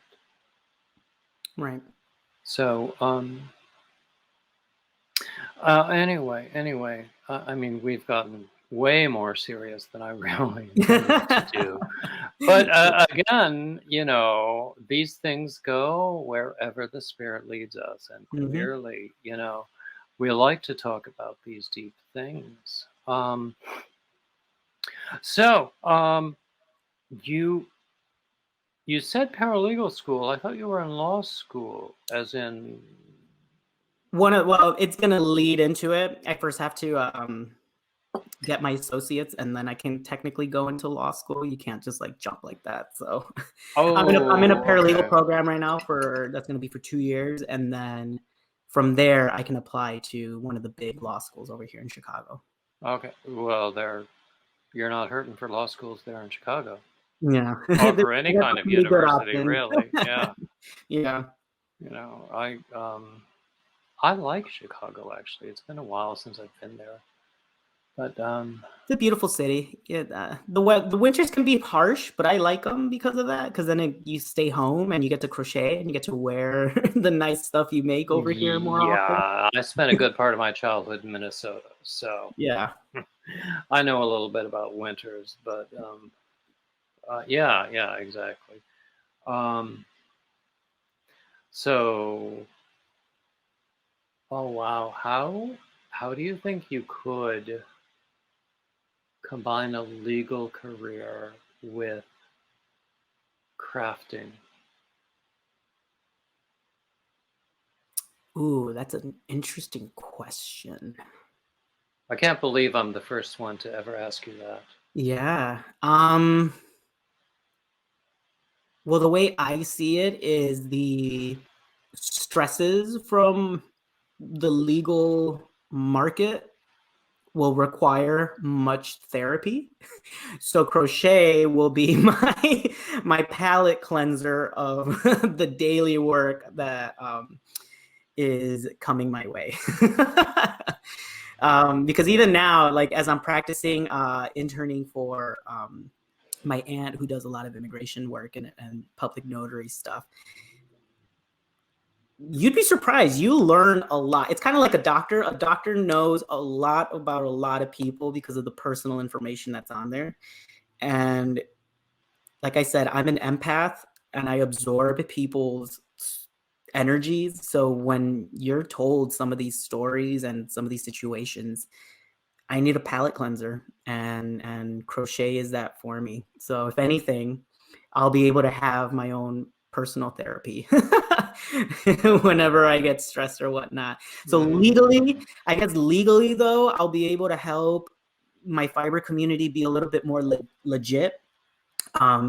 Right. So, anyway, I mean, we've gotten way more serious than I really intended to do. But again, these things go wherever the spirit leads us. And clearly, we like to talk about these deep things. You said paralegal school. I thought you were in law school, as in... Well, it's going to lead into it. I first have to get my associates, and then I can technically go into law school. You can't just like jump like that. So I'm in a paralegal program right now that's going to be for 2 years. And then from there, I can apply to one of the big law schools over here in Chicago. Okay. Well, you're not hurting for law schools there in Chicago, Yeah. or There's for any kind of definitely good university, options. really. Yeah. Yeah. You know, I like Chicago actually. It's been a while since I've been there, but It's a beautiful city. The winters can be harsh, but I like them because of that. Because then you stay home and you get to crochet and you get to wear the nice stuff you make over here more often. yeah, I spent a good part of my childhood in Minnesota, so Yeah. I know a little bit about winters. But yeah, yeah, exactly. Um, so, oh wow, how do you think you could combine a legal career with crafting? Ooh, that's an interesting question. I can't believe I'm the first one to ever ask you that. Yeah. Well, the way I see it is the stresses from the legal market will require much therapy. So crochet will be my palate cleanser of the daily work that is coming my way. Because even now, like as I'm practicing interning for my aunt who does a lot of immigration work and public notary stuff, you'd be surprised. You learn a lot. It's kind of like a doctor. A doctor knows a lot about a lot of people because of the personal information that's on there. And like I said, I'm an empath and I absorb people's energies. So when you're told some of these stories and some of these situations, I need a palate cleanser, and crochet is that for me. So if anything, I'll be able to have my own personal therapy whenever I get stressed or whatnot. So legally, I guess legally though, I'll be able to help my fiber community be a little bit more legit.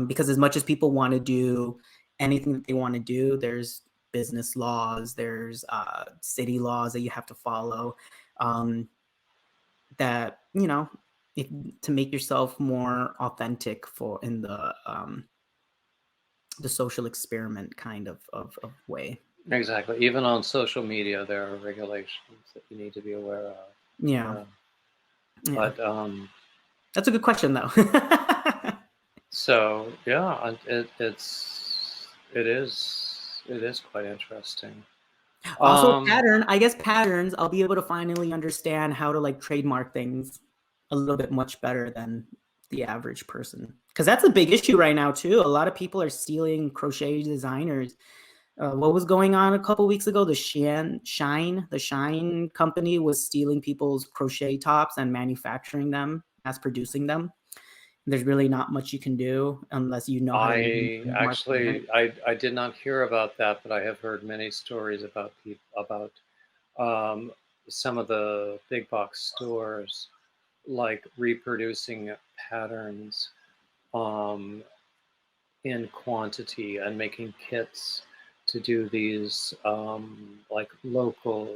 Because as much as people want to do anything that they want to do, there's business laws, there's city laws that you have to follow. That to make yourself more authentic for in the social experiment kind of way. Exactly. Even on social media, there are regulations that you need to be aware of. Yeah, Yeah. yeah. But That's a good question, though. so yeah, it is quite interesting. Also, Um, pattern. I guess patterns. I'll be able to finally understand how to like trademark things a little bit much better than the average person, because that's a big issue right now too. A lot of people are stealing crochet designers. What was going on a couple weeks ago? The Shine company was stealing people's crochet tops and manufacturing them, mass producing them. There's really not much you can do unless you know how to I mark it. actually I did not hear about that, but I have heard many stories about people about um, some of the big box stores like reproducing patterns um, in quantity and making kits to do these like local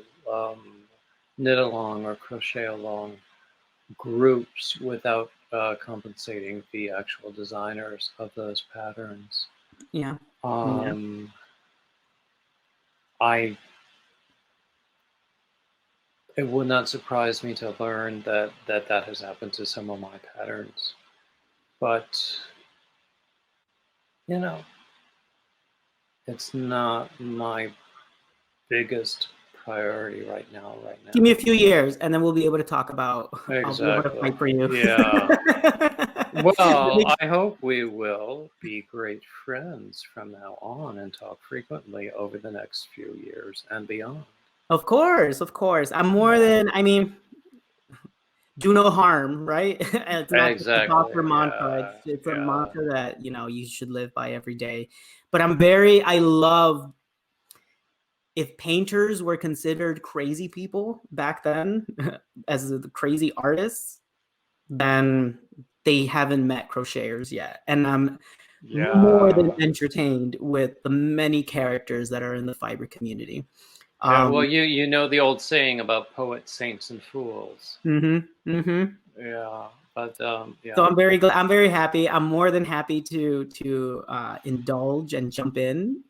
knit along or crochet along groups without compensating the actual designers of those patterns. Yeah, yeah. Um, I It would not surprise me to learn that has happened to some of my patterns, but you know, it's not my biggest priority right now. Right Give me a now, few years, and then we'll be able to talk about. I'll be able to exactly. fight for you. Yeah. Well, I hope we will be great friends from now on and talk frequently over the next few years and beyond. Of course, of course. I'm more Yeah. than. I mean, do no harm, right? And it's not just a Exactly. doctor mantra. Yeah. It's a Yeah. mantra that you should live by every day. But I love if painters were considered crazy people back then as the crazy artists, then they haven't met crocheters yet. And I'm more than Yeah. entertained with the many characters that are in the fiber community. Yeah, well, you know the old saying about poets, saints, and fools. Mm-hmm. Mm-hmm. Yeah, but yeah. So I'm very glad. I'm very happy. I'm more than happy to indulge and jump in.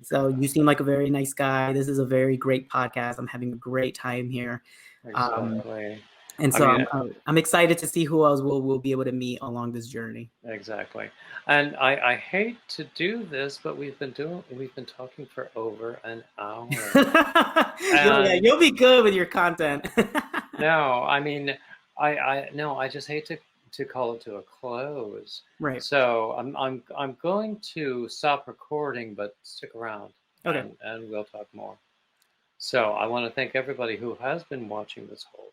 So you seem like a very nice guy. This is a very great podcast. I'm having a great time here. Exactly. And I so mean, I'm excited to see who else we'll be able to meet along this journey. exactly. And I hate to do this, but we've been talking for over an hour. And You'll be good with your content. no, I mean, I just hate to call it to a close. Right. So I'm going to stop recording, but stick around, Okay. and we'll talk more. So I want to thank everybody who has been watching this whole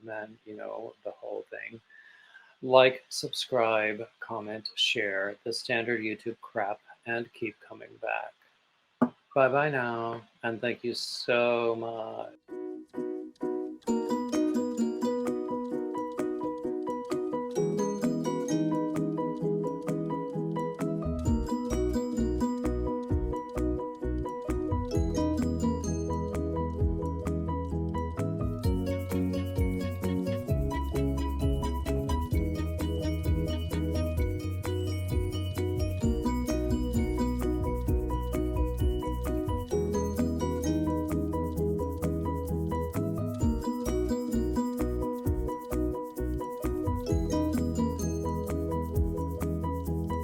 time, and the whole thing. Like, subscribe, comment, share the standard YouTube crap, and keep coming back. Bye bye now, and thank you so much.